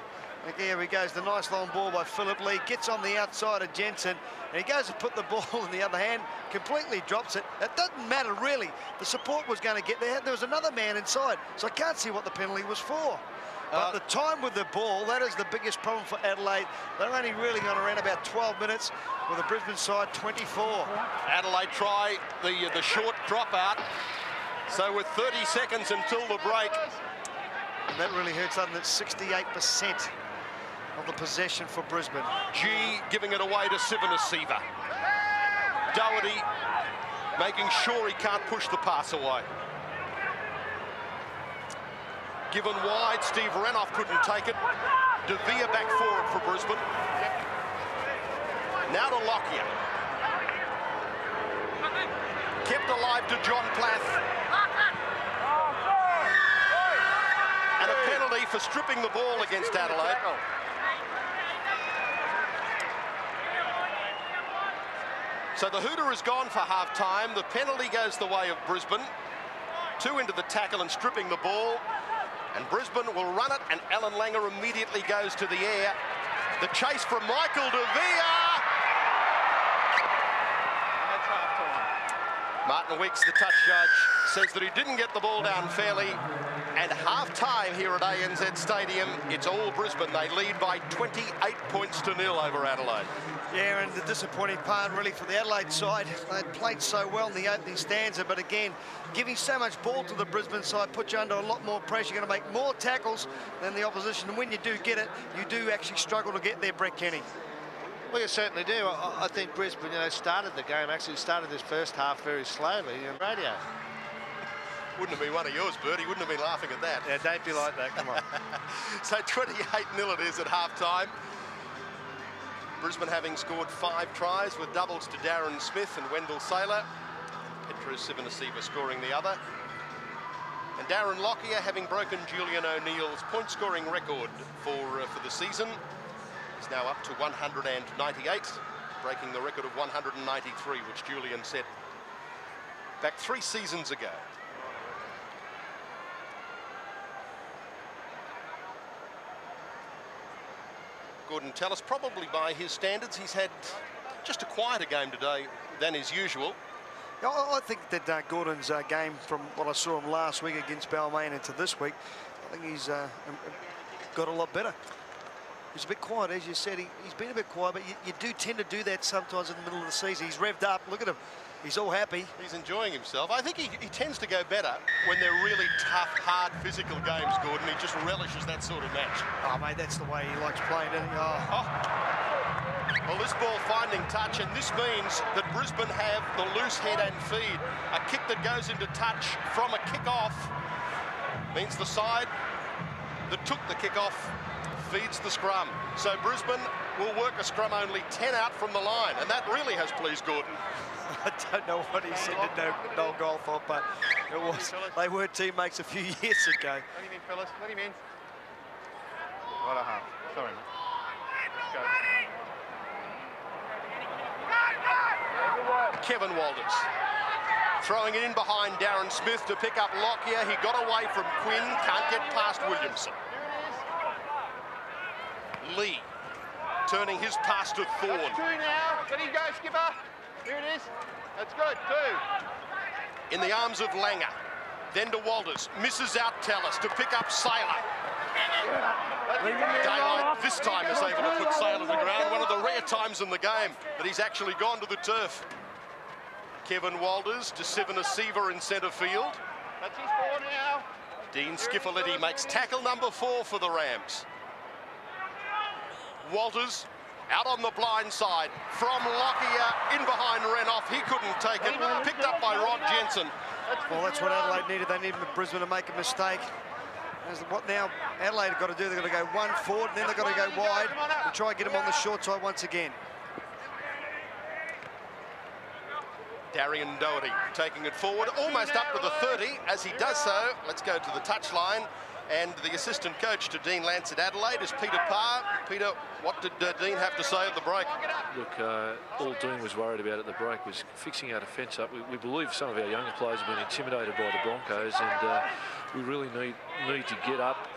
Here he goes, the nice long ball by Philip Lee, gets on the outside of Jensen, and he goes to put the ball in the other hand, completely drops it. It doesn't matter, really. The support was going to get there. There was another man inside, so I can't see what the penalty was for. But the time with the ball, that is the biggest problem for Adelaide. They're only really going around about 12 minutes, with the Brisbane side 24. Adelaide try the short dropout. So with 30 seconds until the break. And that really hurts them. That's 68% of the possession for Brisbane. G giving it away to Sivanasiva. Doherty making sure he can't push the pass away. Given wide, Steve Renoff couldn't take it. Devere back forward for Brisbane. Now to Lockyer. Kept alive to John Plath. And a penalty for stripping the ball against Adelaide. So the hooter is gone for half-time. The penalty goes the way of Brisbane. 2 into the tackle and stripping the ball. And Brisbane will run it, and Alan Langer immediately goes to the air. The chase from Michael Devere. That's half-time. Martin Weeks, the touch judge, says that he didn't get the ball down fairly. And half-time here at ANZ Stadium, it's all Brisbane. They lead by 28 points to 0 over Adelaide. Yeah, and the disappointing part really for the Adelaide side, they played so well in the opening stanza, but again, giving so much ball to the Brisbane side puts you under a lot more pressure. You're going to make more tackles than the opposition, and when you do get it, you do actually struggle to get there, Brett Kenny. Well, you certainly do. I think Brisbane, started the game, actually started this first half very slowly. And radio. Wouldn't have been one of yours, Bert. He wouldn't have been laughing at that. Yeah, don't be like that, come on. So 28-0 it is at half-time. Brisbane having scored 5 tries with doubles to Darren Smith and Wendell Sailor. Petro Sivanasiva scoring the other. And Darren Lockyer having broken Julian O'Neill's point-scoring record for the season. He's now up to 198, breaking the record of 193, which Julian set back 3 seasons ago. Gordon Tallis, probably by his standards, he's had just a quieter game today than is usual. Yeah, I think that Gordon's game from what I saw him last week against Balmain into this week, I think he's got a lot better. He's a bit quiet, as you said. He's been a bit quiet, but you do tend to do that sometimes in the middle of the season. He's revved up. Look at him. He's all happy. He's enjoying himself. I think he tends to go better when they're really tough, hard, physical games, Gordon. He just relishes that sort of match. Oh, mate, that's the way he likes playing, isn't he? Oh. Well, this ball finding touch, and this means that Brisbane have the loose head and feed. A kick that goes into touch from a kick-off means the side that took the kick-off feeds the scrum. So Brisbane will work a scrum only 10 out from the line, and that really has pleased Gordon. I don't know what he said to Noel Goldthorpe, but it was, they were teammates a few years ago. Let him in, fellas. Let him in. Right a half. Sorry, mate. Let's go. Kevin Walters throwing it in behind Darren Smith to pick up Lockyer. He got away from Quinn, can't get past Williamson. Lee turning his pass to Thorne. That's 2 now. Let him go, skipper. Here it is. That's good. 2. In the arms of Langer. Then to Walters. Misses out Tallis to pick up Saylor. Daylight this time is able to put Saylor to the ground. One of the rare times in the game that he's actually gone to the turf. Kevin Walters to Sivanasiva in centre field. That's his 4 now. Dean Skiffeletti makes tackle number 4 for the Rams. Walters out on the blind side from Lockyer in behind Renoff. He couldn't take it. Picked up by Rod Jensen. Well, that's what Adelaide needed. They needed Brisbane to make a mistake. As what now Adelaide have got to do, they've got to go 1 forward, and then they've got to go wide and try and get him on the short side once again. Darian Doherty taking it forward, almost up to the 30. As he does so, let's go to the touchline. And the assistant coach to Dean Lance at Adelaide is Peter Parr. Peter, what did Dean have to say at the break? Look, all Dean was worried about at the break was fixing our defence up. We believe some of our younger players have been intimidated by the Broncos, and we really need to get up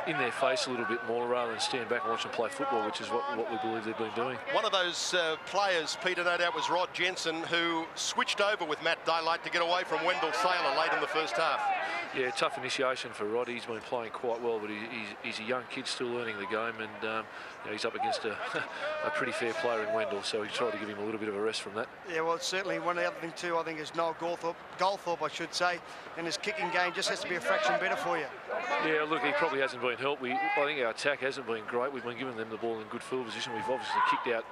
in their face a little bit more rather than stand back and watch them play football, which is what we believe they've been doing. One of those players, Peter, no doubt, was Rod Jensen, who switched over with Matt Daylight to get away from Wendell Saylor late in the first half. Yeah, tough initiation for Rod. He's been playing quite well, but he's a young kid still learning the game, and you know, he's up against a pretty fair player in Wendell, so he tried to give him a little bit of a rest from that. Yeah, well, certainly one of the other things too, I think, is Noel Goldthorpe, I should say, and his kicking game just has to be a fraction better for you. Yeah, look, he probably hasn't been helped. I think our attack hasn't been great. We've been giving them the ball in good field position. We've obviously kicked out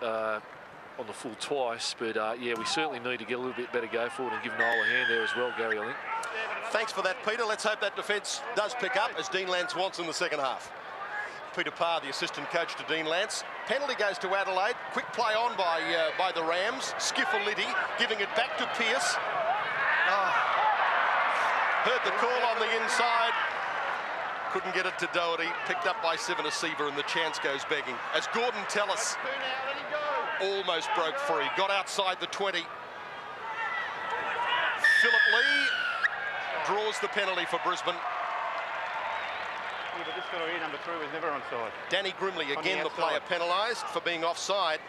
on the full twice, but yeah, we certainly need to get a little bit better go forward and give Noel a hand there as well, Gary, I think. Thanks for that, Peter. Let's hope that defence does pick up, as Dean Lance wants in the second half. Peter Parr, the assistant coach to Dean Lance. Penalty goes to Adelaide. Quick play on by the Rams. Skiffeletti giving it back to Pearce. Oh. Heard the call on the inside. Couldn't get it to Doherty. Picked up by Sivanasiva, and the chance goes begging. As Gordon Tallis almost broke free. Got outside the 20. Philip Lee draws the penalty for Brisbane. Yeah, but this fellow here, number 3, was never onside. Danny Grimley, again the player penalised for being offside.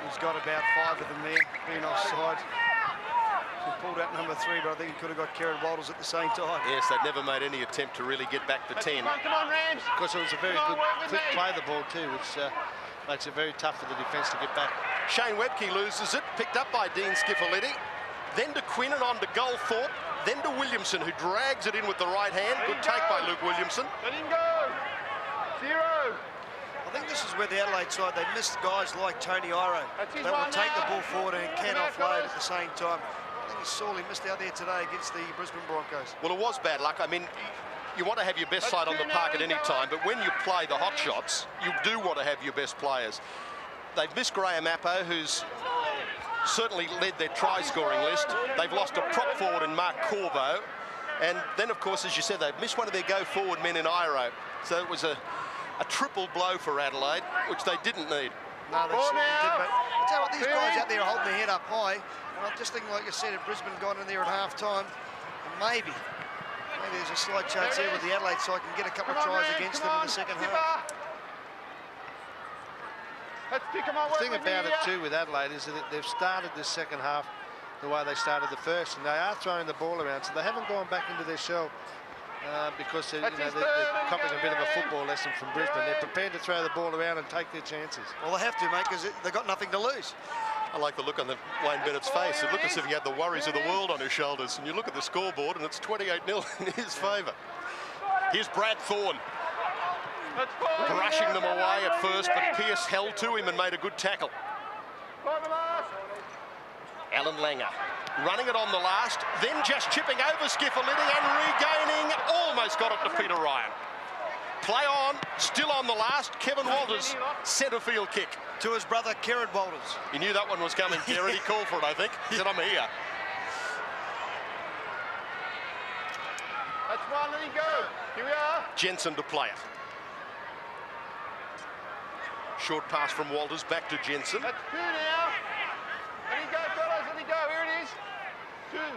He's got about 5 of them there, being offside. He pulled out number 3, but I think he could have got Kieran Walters at the same time. Yes, they'd never made any attempt to really get back to 10. Come on, Rams! Because it was a very good quick play of the ball too, which makes it very tough for the defence to get back. Shane Webke loses it, picked up by Dean Skiffeletti. Then to Quinn and on to Goldthorpe. Then to Williamson, who drags it in with the right hand. Good take by Luke Williamson. Let him go! 0! I think this is where the Adelaide side, they missed guys like Tony Iro. They will take the ball forward and can offload at the same time. I think he sorely missed out there today against the Brisbane Broncos. Well, it was bad luck. I mean, you want to have your best side on the park at any time, but when you play the hot shots, you do want to have your best players. They've missed Graham Appo, who's certainly led their try-scoring list. They've lost a prop forward in Mark Corvo. And then, of course, as you said, they've missed one of their go-forward men in Iro. So it was a triple blow for Adelaide, which they didn't need. No, they certainly didn't. But I tell you what, these guys out there are holding their head up high. And I'm just thinking, like you said, if Brisbane got in there at half-time, maybe Maybe there's a slight chance here with the Adelaide side can get a couple of tries against them in the second half. The thing about it too with Adelaide is that they've started this second half the way they started the first, and they are throwing the ball around, so they haven't gone back into their shell because they're copying a bit of a football lesson from Brisbane. They're prepared to throw the ball around and take their chances. Well, they have to, mate, because they've got nothing to lose. I like the look on Wayne Bennett's face. It looked as if he had the worries of the world on his shoulders. And you look at the scoreboard and it's 28-0 in his favour. Here's Brad Thorne. Brushing them away at first, but Pearce held to him and made a good tackle. Alan Langer running it on the last, then just chipping over Skiffaliti and regaining, almost got it to Peter Ryan. Play on, still on the last, Kevin Walters, centre field kick. To his brother, Kerrod Walters. He knew that one was coming, Kerrod. He called for it, I think. He said, I'm here. That's one, let him go. Here we are. Jensen to play it. Short pass from Walters, back to Jensen. That's two now. Let him go, fellas, let him go. Here it is. Two.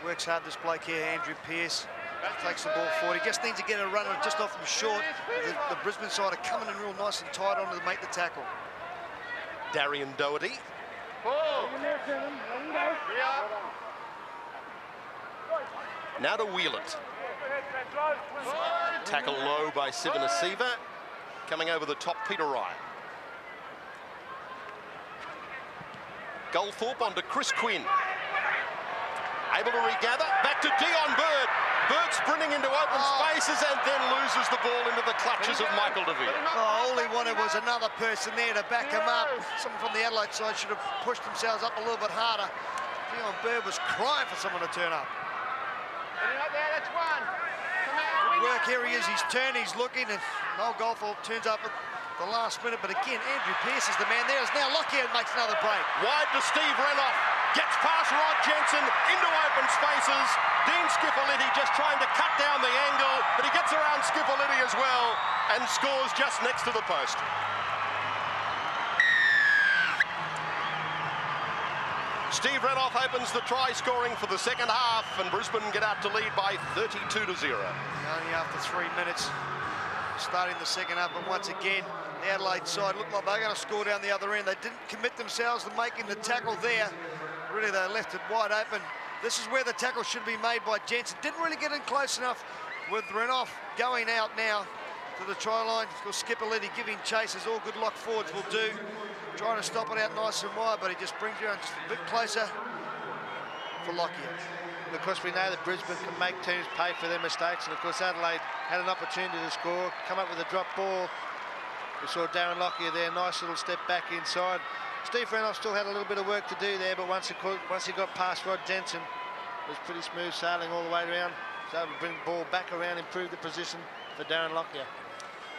Works hard, this bloke here, Andrew Pearce. Takes the ball forward. He just needs to get a runner just off him short. The Brisbane side are coming in real nice and tight on to make the tackle. Darian Doherty. Now to wheel it. Tackle low by Sivanasiva. Coming over the top, Peter Ryan. Goldthorpe onto Chris Quinn. Able to regather, back to Dion Bird. Bird sprinting into open spaces and then loses the ball into the clutches of Michael DeVere. Oh, all he wanted was another person there to back him up. Someone from the Adelaide side should have pushed themselves up a little bit harder. Dion Bird was crying for someone to turn up. That's one. Good work, here he is, he's turned, he's looking, and Noel Goldthorpe turns up at the last minute, but again, Andrew Pearce is the man there. Is now Lockyer makes another break. Wide to Steve Renoff. Gets past Rod Jensen into open spaces. Dean Skiffaliti just trying to cut down the angle, but he gets around Skiffaliti as well and scores just next to the post. Steve Renoff opens the try scoring for the second half, and Brisbane get out to lead by 32-0. Only after 3 minutes, starting the second half, but once again, the Adelaide side looked like they're going to score down the other end. They didn't commit themselves to making the tackle there. Really, they left it wide open. This is where the tackle should be made by Jensen. Didn't really get in close enough with Renoff going out now to the try line. Skippaliti giving chase, as all good lock forwards will do. Trying to stop it out nice and wide, but he just brings you around just a bit closer for Lockyer. Of course, we know that Brisbane can make teams pay for their mistakes, and of course Adelaide had an opportunity to score, come up with a drop ball. We saw Darren Lockyer there, nice little step back inside. Steve Renoff still had a little bit of work to do there, but once he got past Rod Jensen, it was pretty smooth sailing all the way around. Was able to bring the ball back around, improve the position for Darren Lockyer.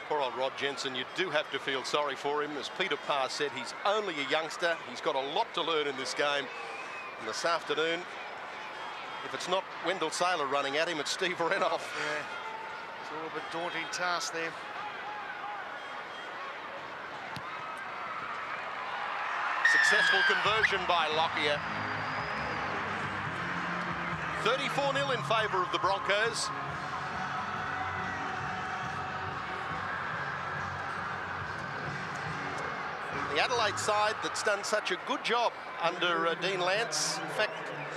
Poor old Rod Jensen, you do have to feel sorry for him. As Peter Parr said, he's only a youngster. He's got a lot to learn in this game. And this afternoon, if it's not Wendell Saylor running at him, it's Steve Renoff. Yeah, it's a little bit daunting task there. Successful conversion by Lockyer. 34-0 in favour of the Broncos. The Adelaide side that's done such a good job under Dean Lance. In fact,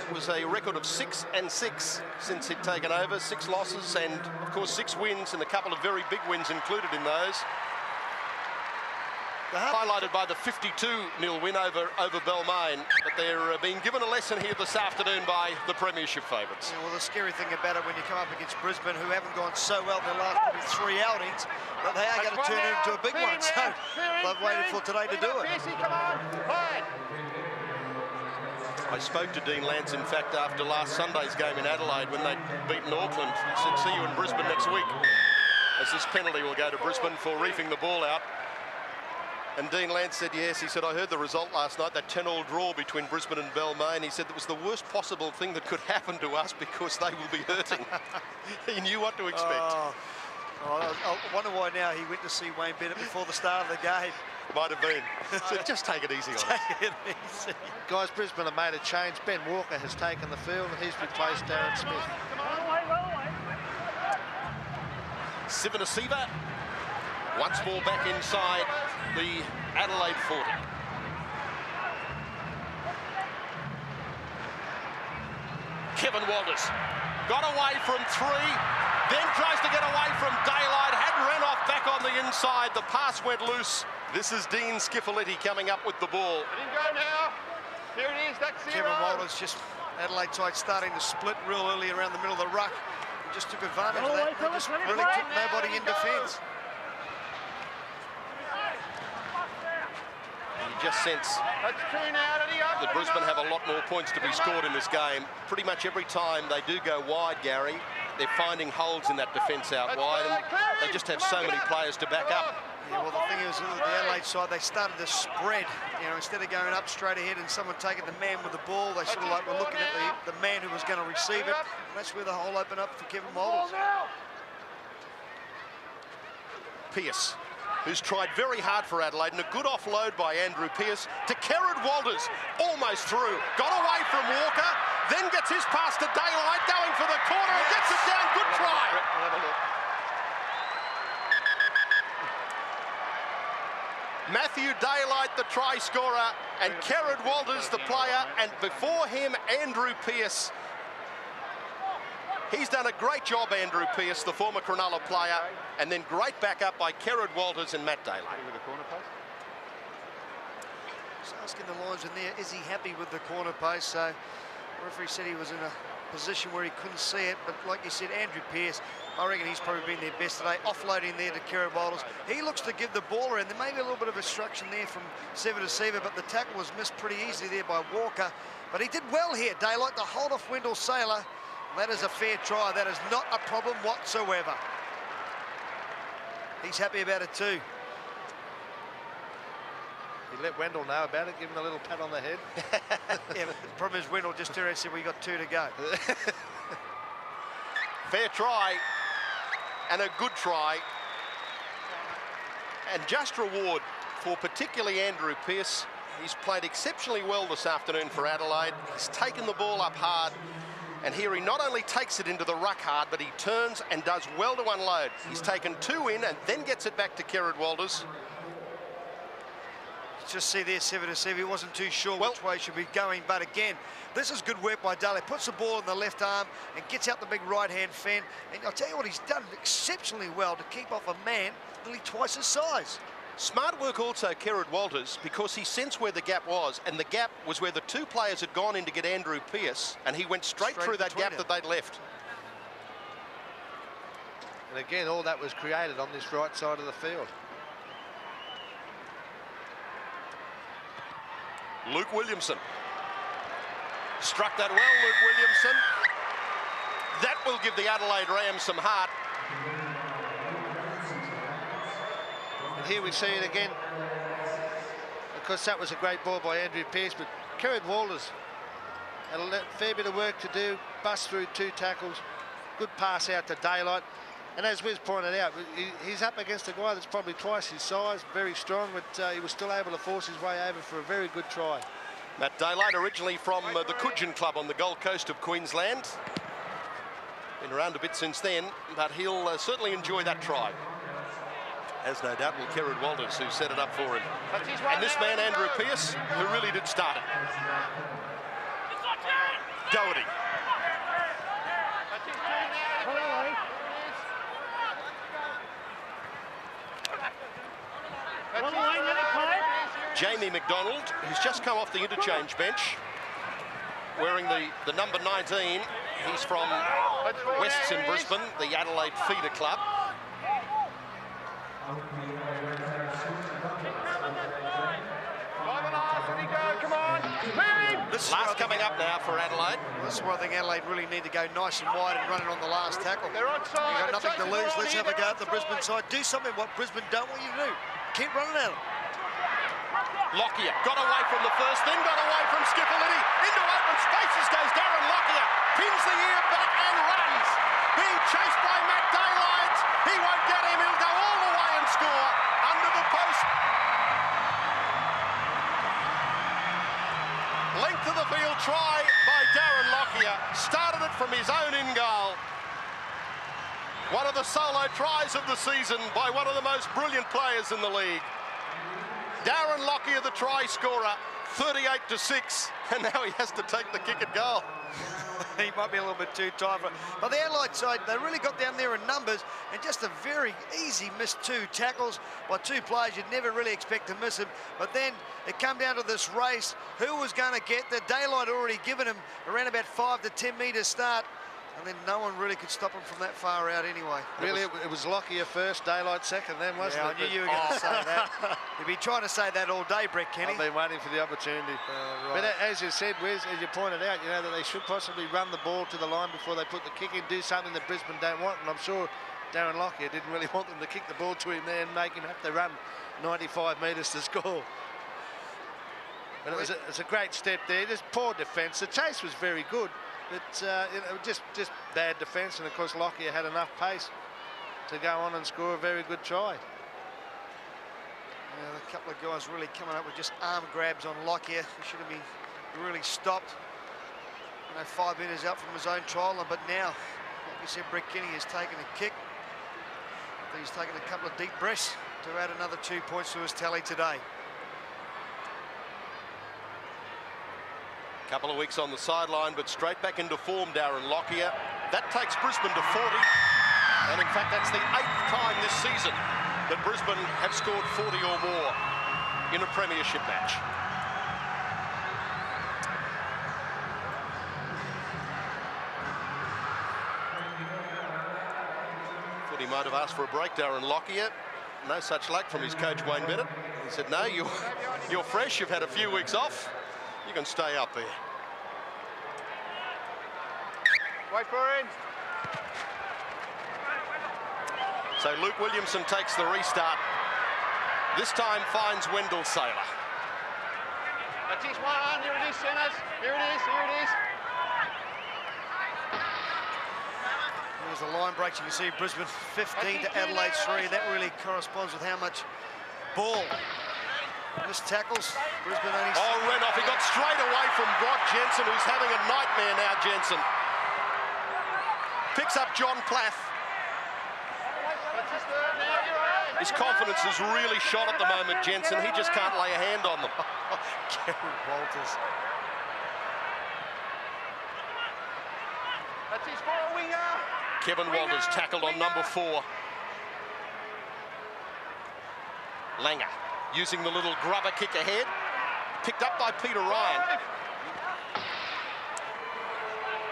it was a record of 6-6 since he'd taken over. 6 losses and, of course, 6 wins, and a couple of very big wins included in those. Highlighted by the 52-0 win over Balmain, but they're being given a lesson here this afternoon by the premiership favourites. Yeah, well, the scary thing about it when you come up against Brisbane, who haven't gone so well in their last probably 3 outings, that they are going to turn it into a big one. So they've waited for today to do it. I spoke to Dean Lance, in fact, after last Sunday's game in Adelaide when they'd beaten Auckland. He said, see you in Brisbane next week, as this penalty will go to Brisbane for reefing the ball out. And Dean Lance said, yes, he said, I heard the result last night, that 10-all draw between Brisbane and Balmain. He said it was the worst possible thing that could happen to us because they will be hurting. He knew what to expect. I wonder why now he went to see Wayne Bennett before the start of the game. Might have been. So just take it easy on us. Take it easy. Guys, Brisbane have made a change. Ben Walker has taken the field and he's replaced Darren Smith. Sivanasiva once more back inside the Adelaide 40. Kevin Walters got away from 3, then tries to get away from Daylight, had ran off back on the inside, the pass went loose. This is Dean Skiffaletti coming up with the ball. Let him go now. Here it is, that's 0. Kevin Walters, just Adelaide side starting to split real early around the middle of the ruck. He just took advantage of that. They just really took nobody in defence. You just sense That's 2 now, that Brisbane have a lot more points to be scored in this game. Pretty much every time they do go wide, Gary, they're finding holes in that defence out wide, and they just have so many players to back up. Yeah, well, the thing is, with the Adelaide side, they started to spread. You know, instead of going up straight ahead and someone taking the man with the ball, they sort of like were looking at the man who was going to receive it. And that's where the hole opened up for Kevin Walters. Pearce, who's tried very hard for Adelaide, and a good offload by Andrew Pearce to Kerrod Walters, almost through. Got away from Walker, then gets his pass to Daylight, going for the corner, and gets it down. Good try. Matthew Daylight, the try scorer, and Kerrod Walters, the player, and before him, Andrew Pearce. He's done a great job, Andrew Pearce, the former Cronulla player, and then great backup by Kerrod Walters and Matt Daylight. With the corner post. Just asking the lines in there, is he happy with the corner post? So the referee said he was in a position where he couldn't see it, but like you said, Andrew Pearce, I reckon he's probably been their best today, offloading there to Kerrod Walters. He looks to give the ball around. There may be a little bit of obstruction there from Sivanasiva, but the tackle was missed pretty easily there by Walker. But he did well here, Daylight, to hold off Wendell Saylor. That is a fair try. That is not a problem whatsoever. He's happy about it too. He let Wendell know about it, give him a little pat on the head. Yeah, but the problem is Wendell just turned around and said, we got 2 to go. Fair try, and a good try. And just reward for particularly Andrew Pearce. He's played exceptionally well this afternoon for Adelaide. He's taken the ball up hard. And here he not only takes it into the ruck hard, but he turns and does well to unload. He's taken 2 in and then gets it back to Kerrod Walters. Just see there, Sivanasiva, he wasn't too sure which way he should be going, but again, this is good work by Daly. Puts the ball in the left arm and gets out the big right-hand fan. And I'll tell you what, he's done exceptionally well to keep off a man nearly twice his size. Smart work also, Kerrod Walters, because he sensed where the gap was, and the gap was where the 2 players had gone in to get Andrew Pearce, and he went straight through that gap that they'd left. And again, all that was created on this right side of the field. Luke Williamson. Struck that well, Luke Williamson. That will give the Adelaide Rams some heart. And here we see it again. Of course, that was a great ball by Andrew Pearce, but Kerrod Walters had a fair bit of work to do, bust through 2 tackles, good pass out to Daylight. And as Wiz pointed out, he's up against a guy that's probably twice his size, very strong, but he was still able to force his way over for a very good try. Matt Daylight, originally from the Coogin Club on the Gold Coast of Queensland. Been around a bit since then, but he'll certainly enjoy that try. As no doubt will Kerrod Walters, who set it up for him. And this man, Andrew Pearce, who really did start it. Doherty. Jamie McDonald, who's just come off the interchange bench, wearing the number 19. He's from Wests in Brisbane, the Adelaide Feeder Club. Last coming up now for Adelaide. Well, this is where I think Adelaide really need to go nice and wide and run it on the last tackle. You've got nothing to lose. Let's have a go at the Brisbane side. Do something what Brisbane don't want you to do. Keep running at them. Lockyer got away from the first, then got away from Skiffaletti. Into open spaces goes Darren Lockyer. Pins the ear back and runs. Being chased by Matt Daylight. He won't get him. He'll go all the way and score under the post. Centre of the field try by Darren Lockyer. Started it from his own in goal. One of the solo tries of the season by one of the most brilliant players in the league. Darren Lockyer, the try scorer, 38-6, and now he has to take the kick at goal. He might be a little bit too tight for it. But the Adelaide side, they really got down there in numbers, and just a very easy missed 2 tackles by 2 players you'd never really expect to miss him. But then it come down to this race. Who was going to get the daylight already given him around about 5 to 10 metres start, and then no one really could stop him from that far out anyway. Really, it was Lockyer first, Daylight second then, wasn't it? I knew you were going to say that. You've been trying to say that all day, Brett Kenny. I've been waiting for the opportunity. Right. But as you said, Wes, as you pointed out, you know, that they should possibly run the ball to the line before they put the kick in, do something that Brisbane don't want, and I'm sure Darren Lockyer didn't really want them to kick the ball to him there and make him have to run 95 metres to score. But it was a great step there. Just poor defence. The chase was very good. But you know, just bad defence, and of course Lockyer had enough pace to go on and score a very good try. Yeah, a couple of guys really coming up with just arm grabs on Lockyer. He should have been really stopped. You know, 5 metres out from his own try line, but now, like you said, Brett Kenny has taken a kick. He's taken a couple of deep breaths to add another 2 points to his tally today. Couple of weeks on the sideline, but straight back into form, Darren Lockyer. That takes Brisbane to 40. And in fact, that's the 8th time this season that Brisbane have scored 40 or more in a premiership match. Thought he might have asked for a break, Darren Lockyer. No such luck from his coach, Wayne Bennett. He said, no, you're fresh, you've had a few weeks off. You can stay up there. Wait for him. So Luke Williamson takes the restart. This time finds Wendell Saylor. That's his one. Here it is, centres. Here it is. Here it is. There's the line breaks. You can see Brisbane 15 to Adelaide 3. That really corresponds with how much ball. Missed tackles. Brisbane only... Oh, Renoff, he got straight away from Brock Jensen, who's having a nightmare now, Jensen. Picks up John Plath. His confidence is really shot at the moment, Jensen. He just can't lay a hand on them. Kevin Walters. That's his for a winger. Kevin Walters tackled on number 4. Langer using the little grubber kick ahead. Picked up by Peter Ryan.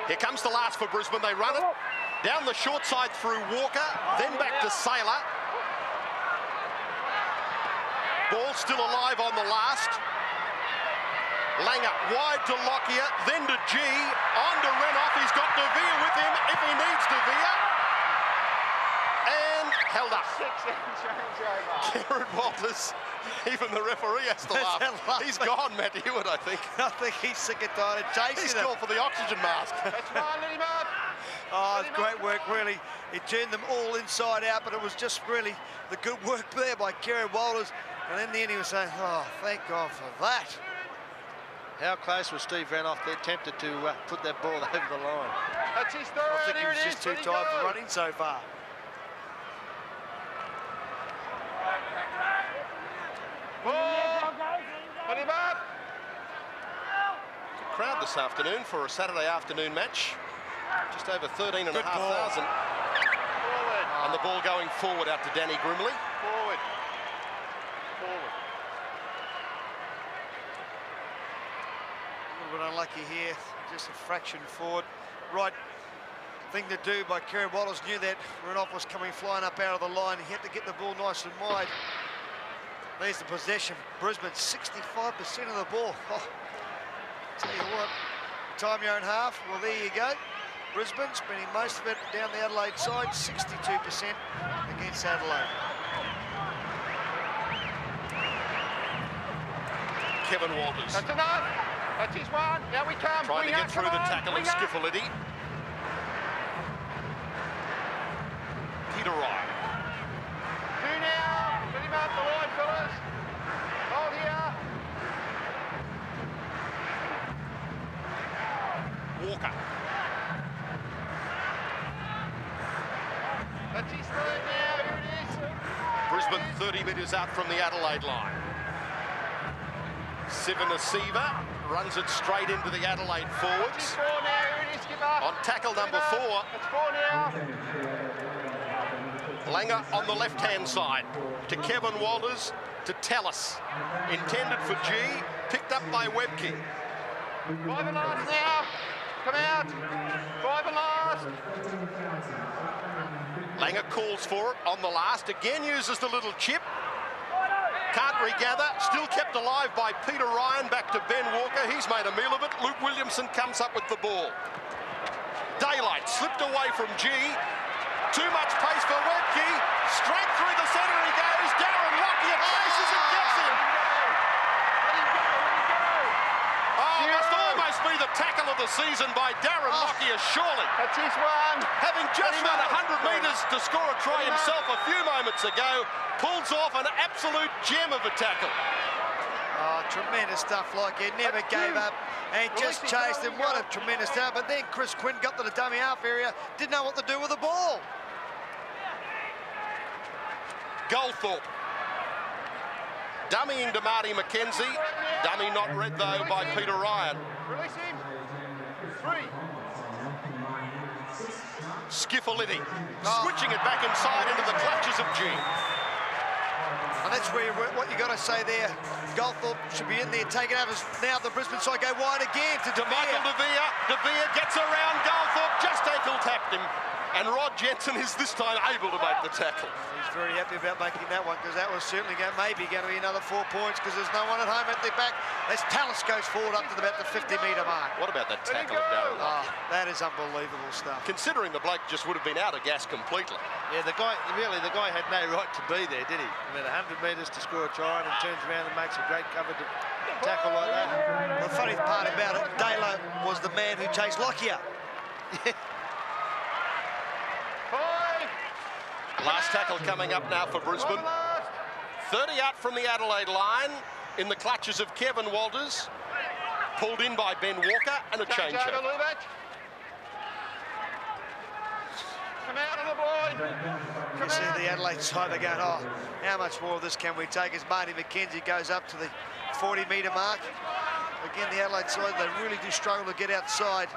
Here comes the last for Brisbane. They run it down the short side through Walker, then back to Saylor. Ball still alive on the last. Langer wide to Lockyer, then to G, on to Renoff. He's got De Vere with him if he needs De Vere. And held up. Gerard Walters, even the referee has to laugh. He's gone, Matt Hewitt, I think. I think he's sick and tired of chasing He's him. called for the oxygen mask. That's fine, let him up. Oh, it's great work, really. It turned them all inside out, but it was just really the good work there by Kerry Walters. And in the end, he was saying, oh, thank God for that. How close was Steve Renoff there, tempted to put that ball over the line? That's his third. I think he was just too tired for running so far. Put him up. Crowd this afternoon for a Saturday afternoon match. Just over 13,500. And the ball going forward out to Danny Grimley. Forward. A little bit unlucky here, just a fraction forward. Right thing to do by Kerry Walters. Knew that Renoff was coming flying up out of the line. He had to get the ball nice and wide. There's the possession. Brisbane 65% of the ball. Oh, tell you what, time your own half. Well, there you go. Brisbane spending most of it down the Adelaide side, 62% against Adelaide. Kevin Walters. That's enough. That's his one. Now we come. Trying to get through the tackle of Skiffalidi. Peter Ryan. 2 now. Get him up the line, fellas. Hold here. That's his third now, here it is. Brisbane 30 metres out from the Adelaide line. Sivanasiva runs it straight into the Adelaide forwards. That's his 4 now, here it is, skipper. On tackle number 4. That's 4 now. Langer on the left-hand side to Kevin Walters to Tallis. Intended for G, picked up by Webke. 5 and last now. Come out. 5 and last. Langer calls for it on the last. Again uses the little chip. Can't regather. Still kept alive by Peter Ryan. Back to Ben Walker. He's made a meal of it. Luke Williamson comes up with the ball. Daylight slipped away from G. Too much pace for Webke. Straight through the centre he goes. Darren Lockyer chases and gets him. Oh, must almost be the tackle of the season by Darren Lockyer, surely. That's his one. Having just run 100 metres to score a try himself a few moments ago, pulls off an absolute gem of a tackle. Oh, tremendous stuff. Lockyer never gave up and just chased him. What a tremendous start. But then Chris Quinn got to the dummy half area, didn't know what to do with the ball. Goldthorpe. Dummying to Marty McKenzie. Dummy not read, though, by Peter Ryan. Release him. 3. Skiffaliti. Switching it back inside into the clutches of G. And that's where what you got to say there. Goldthorpe should be in there, taking out as now the Brisbane side go wide again to Michael De Vere. De Vere gets around Goldthorpe, just ankle tapped him. And Rod Jensen is this time able to make the tackle. He's very happy about making that one because that was certainly maybe going to be another 4 points because there's no one at home at their back. As Tallis goes forward up to about the 50-metre mark. What about that tackle of Darren Lockyer? That is unbelievable stuff. Considering the bloke just would have been out of gas completely. Yeah, the guy had no right to be there, did he? I mean, 100 metres to score a try and he turns around and makes a great cover to tackle like that. The funny part about it, Dalo was the man who chased Lockyer. Last tackle coming up now for Brisbane. 30 out from the Adelaide line in the clutches of Kevin Walters. Pulled in by Ben Walker and a change over. Come out of the blind. You see the Adelaide side, they're going, oh, how much more of this can we take as Marty McKenzie goes up to the 40-metre mark. Again, the Adelaide side, they really do struggle to get outside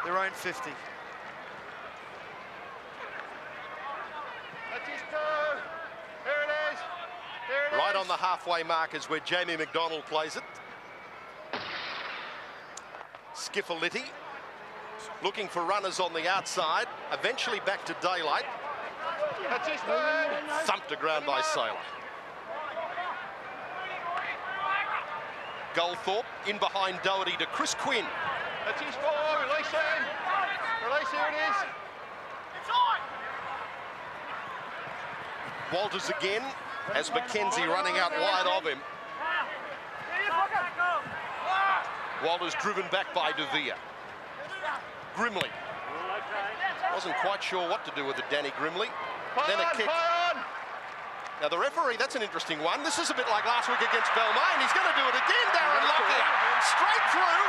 their own 50. Right on the halfway mark is where Jamie McDonald plays it. Skiffaliti looking for runners on the outside. Eventually back to Daylight. Thumped to ground by Saylor. Goldthorpe in behind Doherty to Chris Quinn. That's his ball. Release him. Release, here it is. Walters again as McKenzie running out wide of him. Walters driven back by De Vere. Grimley. Wasn't quite sure what to do with it, Danny Grimley. Then a kick. Now the referee, that's an interesting one. This is a bit like last week against Balmain. He's going to do it again, Darren Lockyer. Straight through.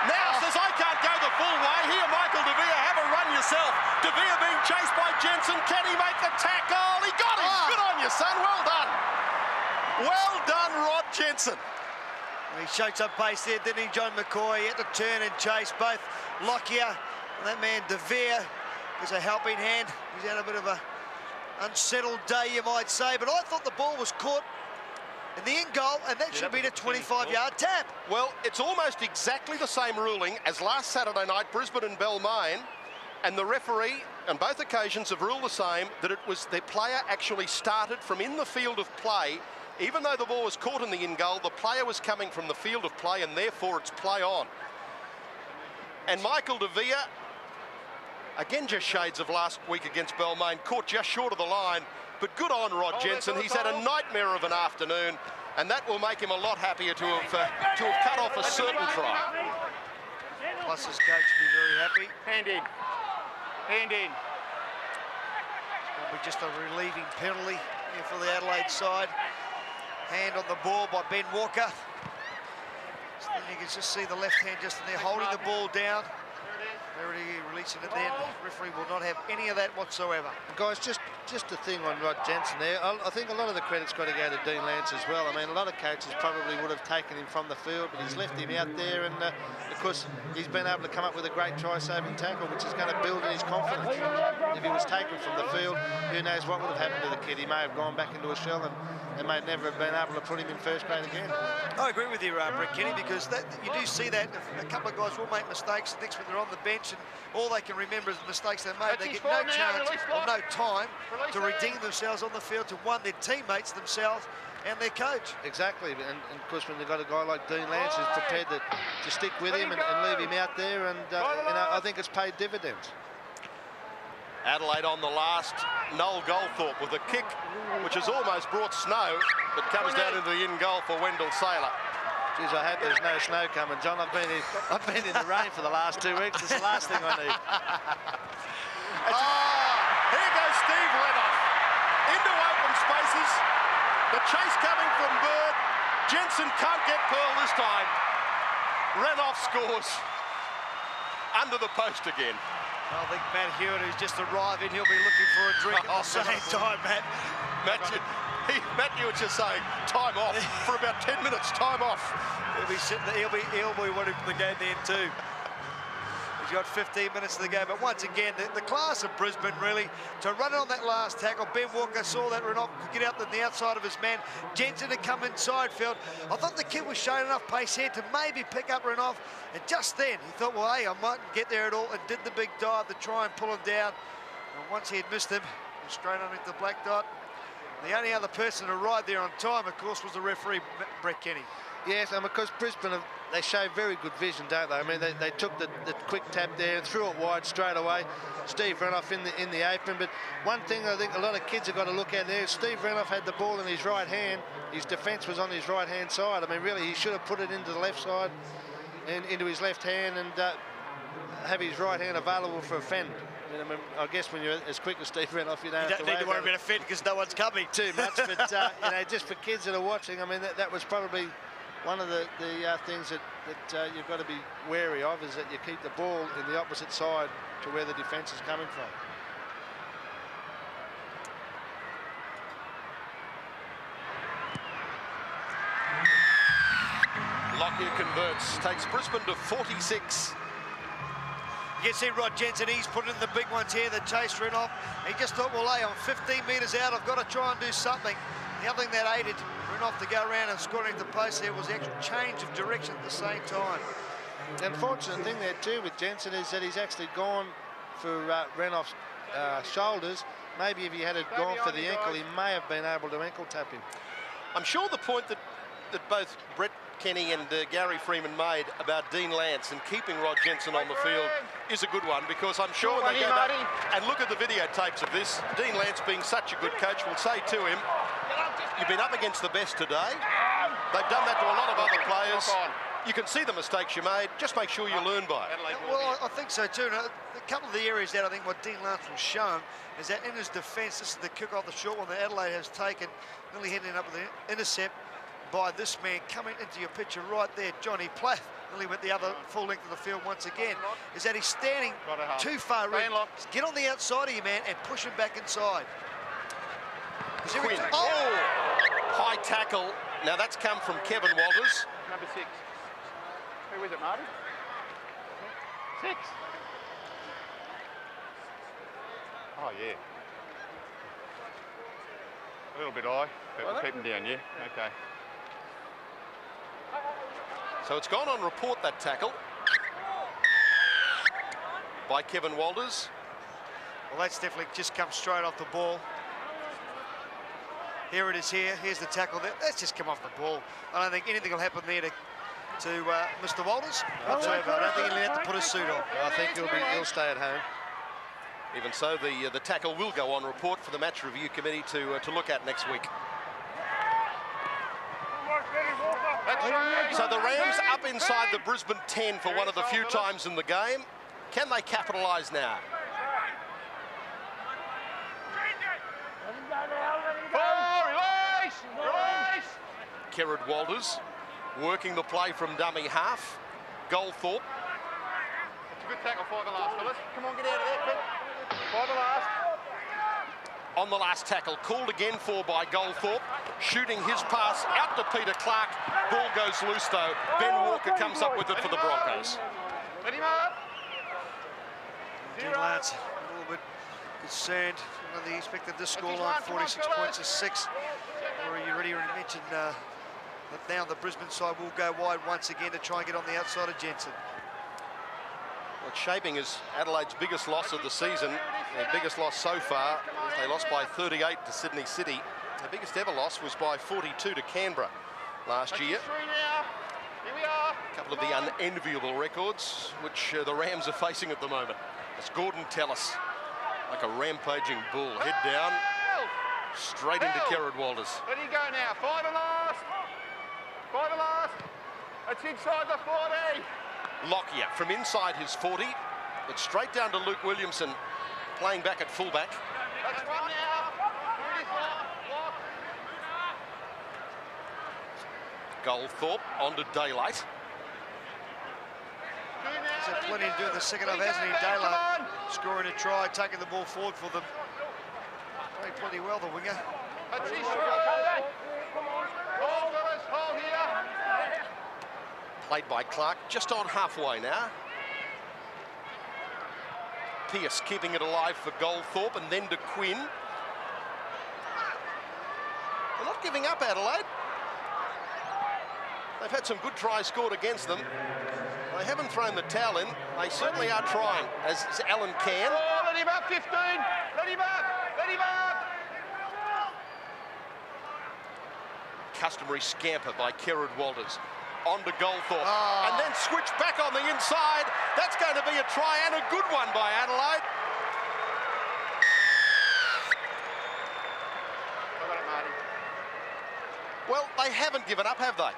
Now says, I can't go the full way. Here, Michael De Vere, have a run yourself. De Vere being chased by Jensen. Can he make the tackle? He got him. Good on you, son. Well done. Well done, Rod Jensen. He showed some pace there, didn't he, John McCoy? He had to turn and chase both Lockyer and that man De Vere. There's a helping hand. He's had a bit of a unsettled day, you might say, but I thought the ball was caught in the end goal, and that should be a 25-yard tap. Well, it's almost exactly the same ruling as last Saturday night, Brisbane and Balmain, and the referee on both occasions have ruled the same, that it was the player actually started from in the field of play. Even though the ball was caught in the in goal, the player was coming from the field of play, and therefore it's play on. And Michael De Vere, again just shades of last week against Balmain, caught just short of the line, but good on Rod Jensen. He's had a nightmare of an afternoon, and that will make him a lot happier to have cut off a certain try. Plus his coach will be very happy. Hand in. Hand in. It's going to be just a relieving penalty here for the Adelaide side. Hand on the ball by Ben Walker. So then you can just see the left hand just in there holding the ball down. Verity releasing it there. The referee will not have any of that whatsoever. Guys, just a thing on Rod Jensen there. I think a lot of the credit's got to go to Dean Lance as well. I mean, a lot of coaches probably would have taken him from the field, but he's left him out there, and of course, he's been able to come up with a great try-saving tackle, which is going to build in his confidence. If he was taken from the field, who knows what would have happened to the kid. He may have gone back into a shell, and they may never have been able to put him in first grade again. I agree with you, Brett Kenny, because you do see that a couple of guys will make mistakes. The next when they're on the bench, and all they can remember is the mistakes they made. They get no chance or no time to redeem themselves on the field, to one, their teammates themselves and their coach. Exactly, and of course when you've got a guy like Dean Lance who's prepared to stick with him and leave him out there, and you know, I think it's paid dividends. Adelaide on the last. Noel Goldthorpe with a kick which has almost brought snow, but comes down into the in goal for Wendell Saylor. Geez, I hope there's no snow coming, John. I've been in the rain for the last 2 weeks. It's the last thing I need. Here goes Steve Renoff into open spaces. The chase coming from Bird. Jensen can't get Pearl this time. Renoff scores under the post again. I think Matt Hewitt, who's just arrived in, he'll be looking for a drink at the same time, Matt. Matt Hewitt's just saying time off for about 10 minutes. Time off. He'll be sitting there. He'll be wanting the game then too. He's got 15 minutes of the game, but once again, the class of Brisbane really to run it on that last tackle. Ben Walker saw that Renoff could get out the outside of his man. Jensen had come inside field. I thought the kid was showing enough pace here to maybe pick up Renoff, and just then he thought, well, hey, I mightn't get there at all, and did the big dive to try and pull him down. And once he had missed him, he was straight underneath the black dot. The only other person to ride there on time, of course, was the referee, Brett Kenny. Yes, and because Brisbane, they show very good vision, don't they? I mean, they took the quick tap there and threw it wide straight away. Steve Renoff in the apron. But one thing I think a lot of kids have got to look at there, Steve Renoff had the ball in his right hand. His defence was on his right-hand side. I mean, really, he should have put it into the left side and into his left hand, and have his right hand available for a fend. I mean, I guess when you're as quick as Steve Renoff, you don't need to worry about a fend because no one's coming too much. But you know, just for kids that are watching, I mean, that was probably one of the things that you've got to be wary of, is that you keep the ball in the opposite side to where the defence is coming from. Lockyer converts, takes Brisbane to 46. You can see Rod Jensen, he's put in the big ones here, the chase Renoff. He just thought, well, hey, I'm 15 metres out, I've got to try and do something. The other thing that aided Renoff to go around and scoring the post there was the actual change of direction at the same time. The unfortunate thing there too with Jensen is that he's actually gone for Renoff's shoulders. Maybe if he had gone for the ankle, he may have been able to ankle tap him. I'm sure the point that both Brett Kenny and Gary Freeman made about Dean Lance and keeping Rod Jensen on the field is a good one, because I'm sure when they go back and look at the videotapes of this, Dean Lance, being such a good coach, will say to him, you've been up against the best today. They've done that to a lot of other players. You can see the mistakes you made. Just make sure you learn by it. Well, I think so too. Now, a couple of the areas that I think what Dean Lance will show is that in his defence, this is the kick off the short one that Adelaide has taken, nearly ending up with an intercept by this man coming into your picture right there, Johnny Plath. Nearly went the other full length of the field once again. Is that he's standing too far in. Get on the outside of you, man, and push him back inside. Quinn. Oh! High tackle. Now that's come from Kevin Walters. Number 6. Who is it, Marty? 6. Oh, yeah. A little bit high, but we'll keep him down, yeah? Okay. So it's gone on report, that tackle by Kevin Walters. Well, that's definitely just come straight off the ball. Here it is here. Here's the tackle. That's just come off the ball. I don't think anything will happen there to Mr. Walters. I don't think he'll have to put his suit on. I think he'll stay at home. Even so, the tackle will go on report for the match review committee to look at next week. So the Rams up inside the Brisbane 10 for one of the few times in the game. Can they capitalise now? Kerrod Walters working the play from dummy half. Goldthorpe good tackle, 5 and last, fellas. Come on, get out of there, quick. 5 and last. On the last tackle, called again for by Goldthorpe, shooting his pass out to Peter Clark. Ball goes loose though. Ben Walker comes up with it for the Broncos. Let him up. Again, lads, a little bit concerned. They expected this scoreline, 46 points to 6. You already mentioned that now the Brisbane side will go wide once again to try and get on the outside of Jensen. Well, it's shaping as Adelaide's biggest loss of the season. Their biggest loss so far is they lost by 38 to Sydney City. Their biggest ever loss was by 42 to Canberra last year. A couple of the unenviable records which the Rams are facing at the moment. As Gordon Tellis, like a rampaging bull, head down, straight into Kerrod Walters. Let him go now, 5 and last. 5 and last. That's inside the 40. Lockyer from inside his 40, but straight down to Luke Williamson, playing back at fullback. That's one now. Goldthorpe onto Daylight. He's had plenty to do in the second half, hasn't he? Daylight scoring a try, taking the ball forward for them. Played pretty well, the winger. That's his shot. Hold, fellas, hold here. Played by Clark, just on halfway now. Pearce keeping it alive for Goldthorpe and then to Quinn. They're not giving up, Adelaide. They've had some good tries scored against them. They haven't thrown the towel in. They certainly are trying, as Alan can. Oh, let him up, 15. Let him up. Let him up. Customary scamper by Kerrod Walters. On to Goldthorpe. And then switch back on the inside. That's going to be a try and a good one by Adelaide. Well, they haven't given up, have they?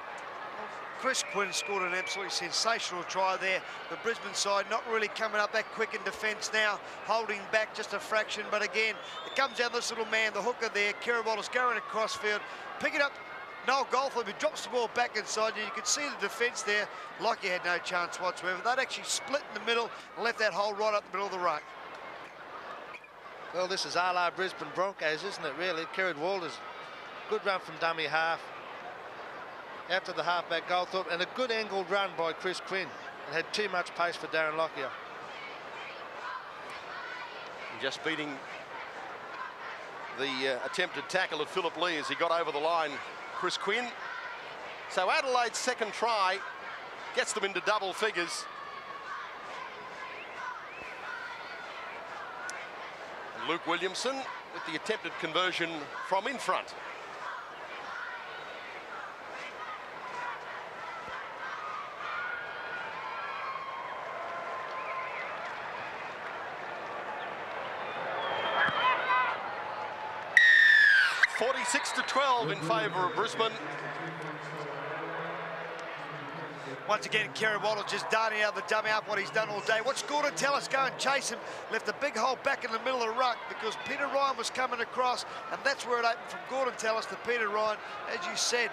Chris Quinn scored an absolutely sensational try there. The Brisbane side not really coming up that quick in defence now, holding back just a fraction. But again, it comes down to this little man, the hooker there, Kerrod Walters going across field, pick it up. Noel Goldthorpe, who drops the ball back inside you. You can see the defence there. Like he had no chance whatsoever. They'd actually split in the middle and left that hole right up the middle of the ruck. Well, this is a la Brisbane Broncos, isn't it, really? Kerrod Walters, good run from dummy half. After the halfback Goldthorpe, and a good angled run by Chris Quinn. And had too much pace for Darren Lockyer. Just beating the attempted tackle of Philip Lee as he got over the line, Chris Quinn. So Adelaide's second try gets them into double figures. And Luke Williamson with the attempted conversion from in front. (46-12) in favour of Brisbane. Once again, Kerrod Walters just darting out the dummy up what he's done all day. Watch Gordon Tellis go and chase him. Left a big hole back in the middle of the ruck because Peter Ryan was coming across, and that's where it opened from Gordon Tellis to Peter Ryan. As you said,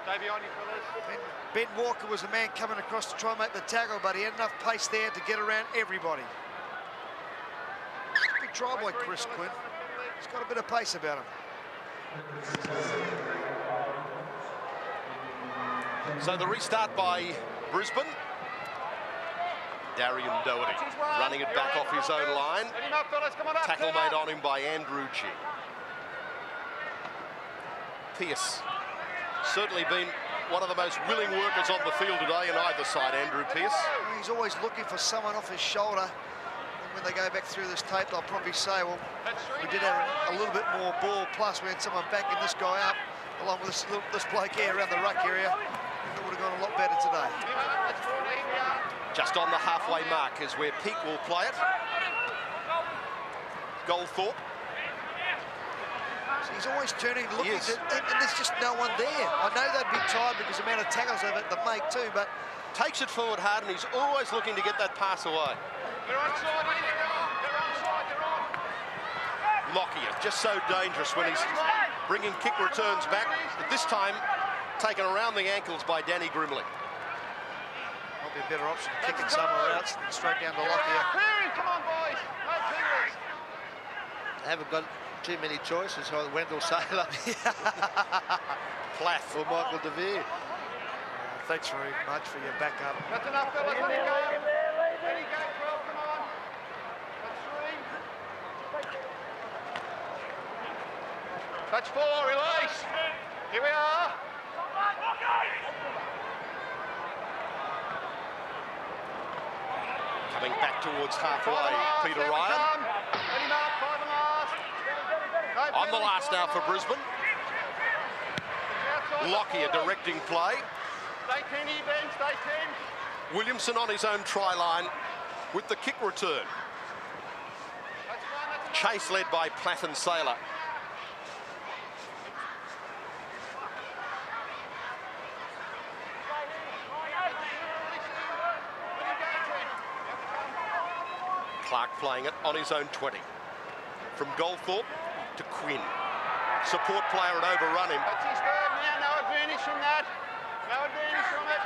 Ben Walker was the man coming across to try and make the tackle, but he had enough pace there to get around everybody. Good try by Chris Quinn. He's got a bit of pace about him. So the restart by Brisbane. Darian Doherty running it back off his own line. Tackle made on him by Andrew G. Pearce, certainly been one of the most willing workers on the field today in either side, Andrew Pearce. He's always looking for someone off his shoulder. When they go back through this tape, they'll probably say, well, we did have a little bit more ball, plus we had someone backing this guy up, along with this bloke here around the ruck area. It would have gone a lot better today. Just on the halfway mark is where Peake will play it. Goldthorpe. So he's always turning, looking, and there's just no one there. I know they'd be tired because the amount of tackles they've had to make too, but takes it forward hard, and he's always looking to get that pass away. Lockyer, just so dangerous when he's bringing kick returns back, but this time taken around the ankles by Danny Grimley. Might be a better option, kicking somewhere else than straight down to Lockyer. Come on, boys. No fingers. They haven't got too many choices. Either Wendell Saylor Plath or Michael DeVere. Thanks very much for your backup. That's enough, fellas. Let it go. Let it go, 12. Come on. That's 3. Touch 4. Release. Here we are. coming back towards halfway. Peter Ryan. Let him up. 5 and last. No On the last now for Brisbane. Lockyer directing play. Stay 10 here, Ben. Stay 10. Williamson on his own try line with the kick return. Chase led by Plath and Saylor. Clark playing it on his own 20. From Goldthorpe to Quinn. Support player had overrun him. That's his third now. No advantage from that. No advantage from it.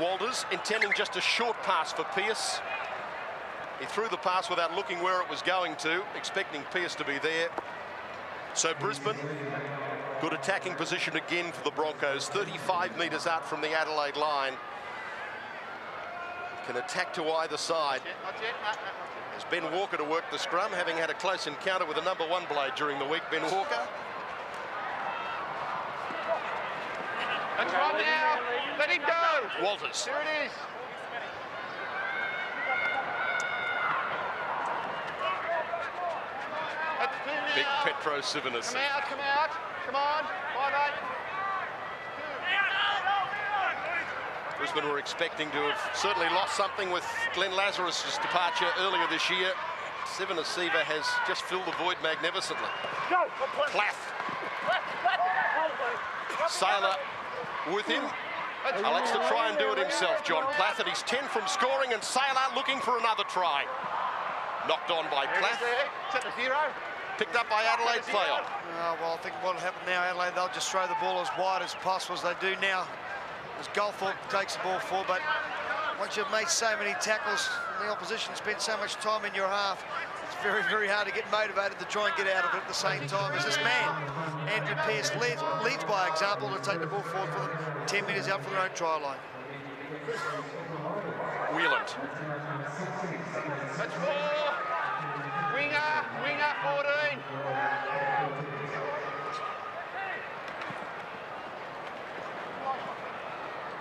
Walters intending just a short pass for Pearce. He threw the pass without looking where it was going to, expecting Pearce to be there. So Brisbane, good attacking position again for the Broncos, 35 metres out from the Adelaide line. Can attack to either side. Not yet. There's Ben Walker to work the scrum, having had a close encounter with the number 1 blade during the week, Ben Walker. That's one now. Let him go. Walters. Here it is. That's 2 now. Big Petro Sivanis. Come out, come out. Come on. 5-8. Brisbane were expecting to have certainly lost something with Glenn Lazarus' departure earlier this year. Sivanasiva has just filled the void magnificently. Plath. Saylor with him. Alex to try and do it himself, John Plath, and he's 10 from scoring, and Saylor looking for another try. Knocked on by Plath. Set the 0. Picked up by Adelaide play on. Well, I think what'll happen now, Adelaide, they'll just throw the ball as wide as possible, as they do now. As Goldthorpe takes the ball forward, but once you've made so many tackles, and the opposition spent so much time in your half, it's very, very hard to get motivated to try and get out of it at the same time as this man, Andrew Pearce, leads by example to take the ball forward for them, 10 metres out from their own try line. Wheeland. That's 4. Winger, 14.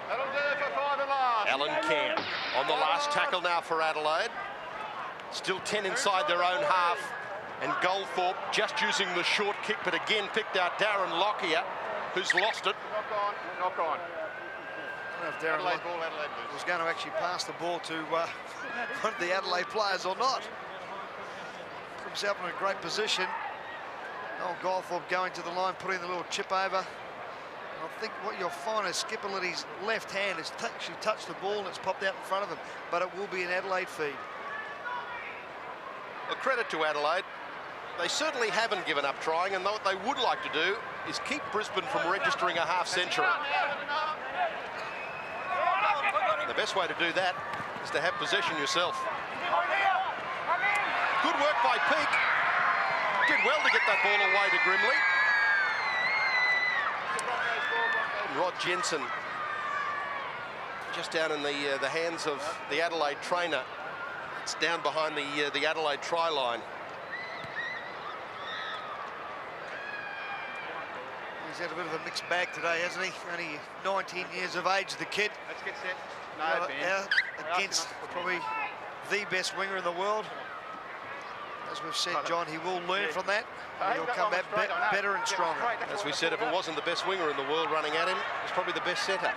That'll do it for 5 and last. Alan Cairn on the last tackle now for Adelaide. Still 10 inside their own half. And Goldthorpe just using the short kick, but again picked out Darren Lockyer, who's lost it. Knock on. I don't know if Darren Adelaide ball, Adelaide was going to actually pass the ball to one of the Adelaide players or not. Put himself in a great position. Oh, Goldthorpe going to the line, putting the little chip over. I think what you'll find is Skipperletty's left hand has actually touched the ball and it's popped out in front of him, but it will be an Adelaide feed. A credit to Adelaide. They certainly haven't given up trying, and what they would like to do is keep Brisbane from registering a half-century. The best way to do that is to have possession yourself. Good work by Peake. Did well to get that ball away to Grimley. Rod Jensen just down in the hands of the Adelaide trainer. It's down behind the Adelaide try line. He's had a bit of a mixed bag today, hasn't he? Only 19 years of age, the kid. Let's get set. No, Ben. Against probably the best winger in the world. As we've said, John, he will learn from that. And he'll come back better and stronger. As we said, if it wasn't the best winger in the world running at him, it's probably the best centre.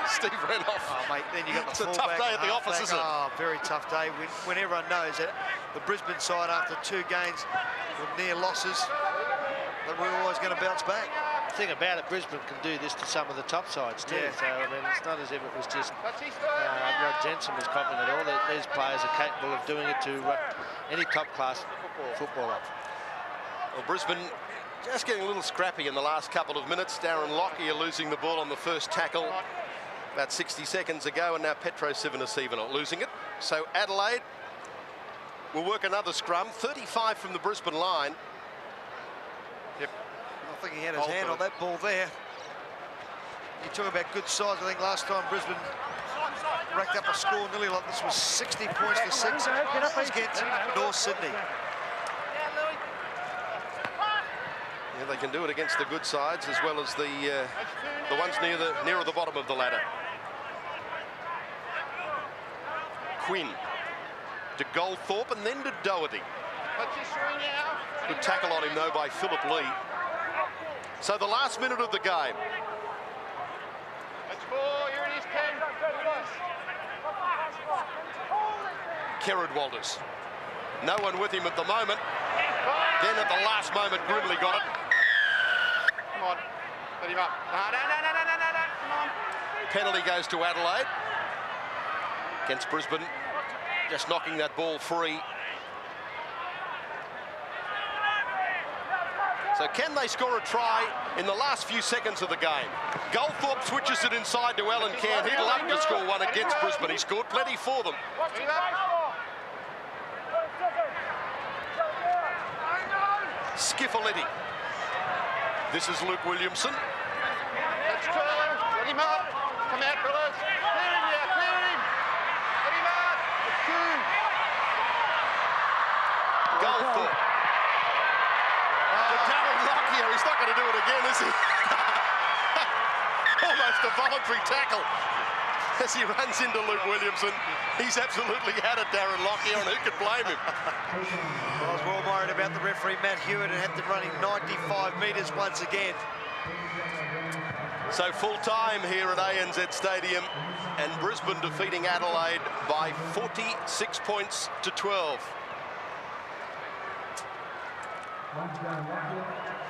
Steve Renoff. Oh, mate, then you got the It's a tough day at the office, isn't it? Oh, very tough day when everyone knows that the Brisbane side, after 2 games with near losses, that we're always going to bounce back. The thing about it, Brisbane can do this to some of the top sides too. Yeah. So, I mean, it's not as if it was just Rod Jensen was confident at all. These players are capable of doing it to any top-class footballer. Well, Brisbane just getting a little scrappy in the last couple of minutes. Darren Lockyer losing the ball on the first tackle. about 60 seconds ago, and now Petro Sivanasivan losing it. So Adelaide will work another scrum, 35 from the Brisbane line. Yep. I think he had his hand on that ball there. You talk about good sides. I think last time Brisbane racked up a score nearly like this was 60 points to 6 against North Sydney. Yeah, they can do it against the good sides as well as the ones nearer the bottom of the ladder. Quinn to Goldthorpe and then to Doherty. Good tackle on him though by Philip Lee. So the last minute of the game. That's 4, here it is, 10. Kerrod Walters. No one with him at the moment. Then at the last moment, Grimley got it. Come on, let him up. No, come on. Penalty goes to Adelaide. Against Brisbane, just knocking that ball free. So can they score a try in the last few seconds of the game? Goldthorpe switches it inside to Alan Cairn. He'd love to score one against Brisbane. He scored plenty for them. Skiffaletti. This is Luke Williamson. That's 2, let him up. Come out, fellas. Clear him, yeah, clear him. Let him up. It's 2. Goldthorpe. Darren Lockyer, he's not going to do it again, is he? Almost a voluntary tackle as he runs into Luke Williamson. He's absolutely had it, Darren Lockyer, and who could blame him? I was well worried about the referee, Matt Hewitt, and had them running 95 metres once again. So full time here at ANZ Stadium, and Brisbane defeating Adelaide by 46 points to 12.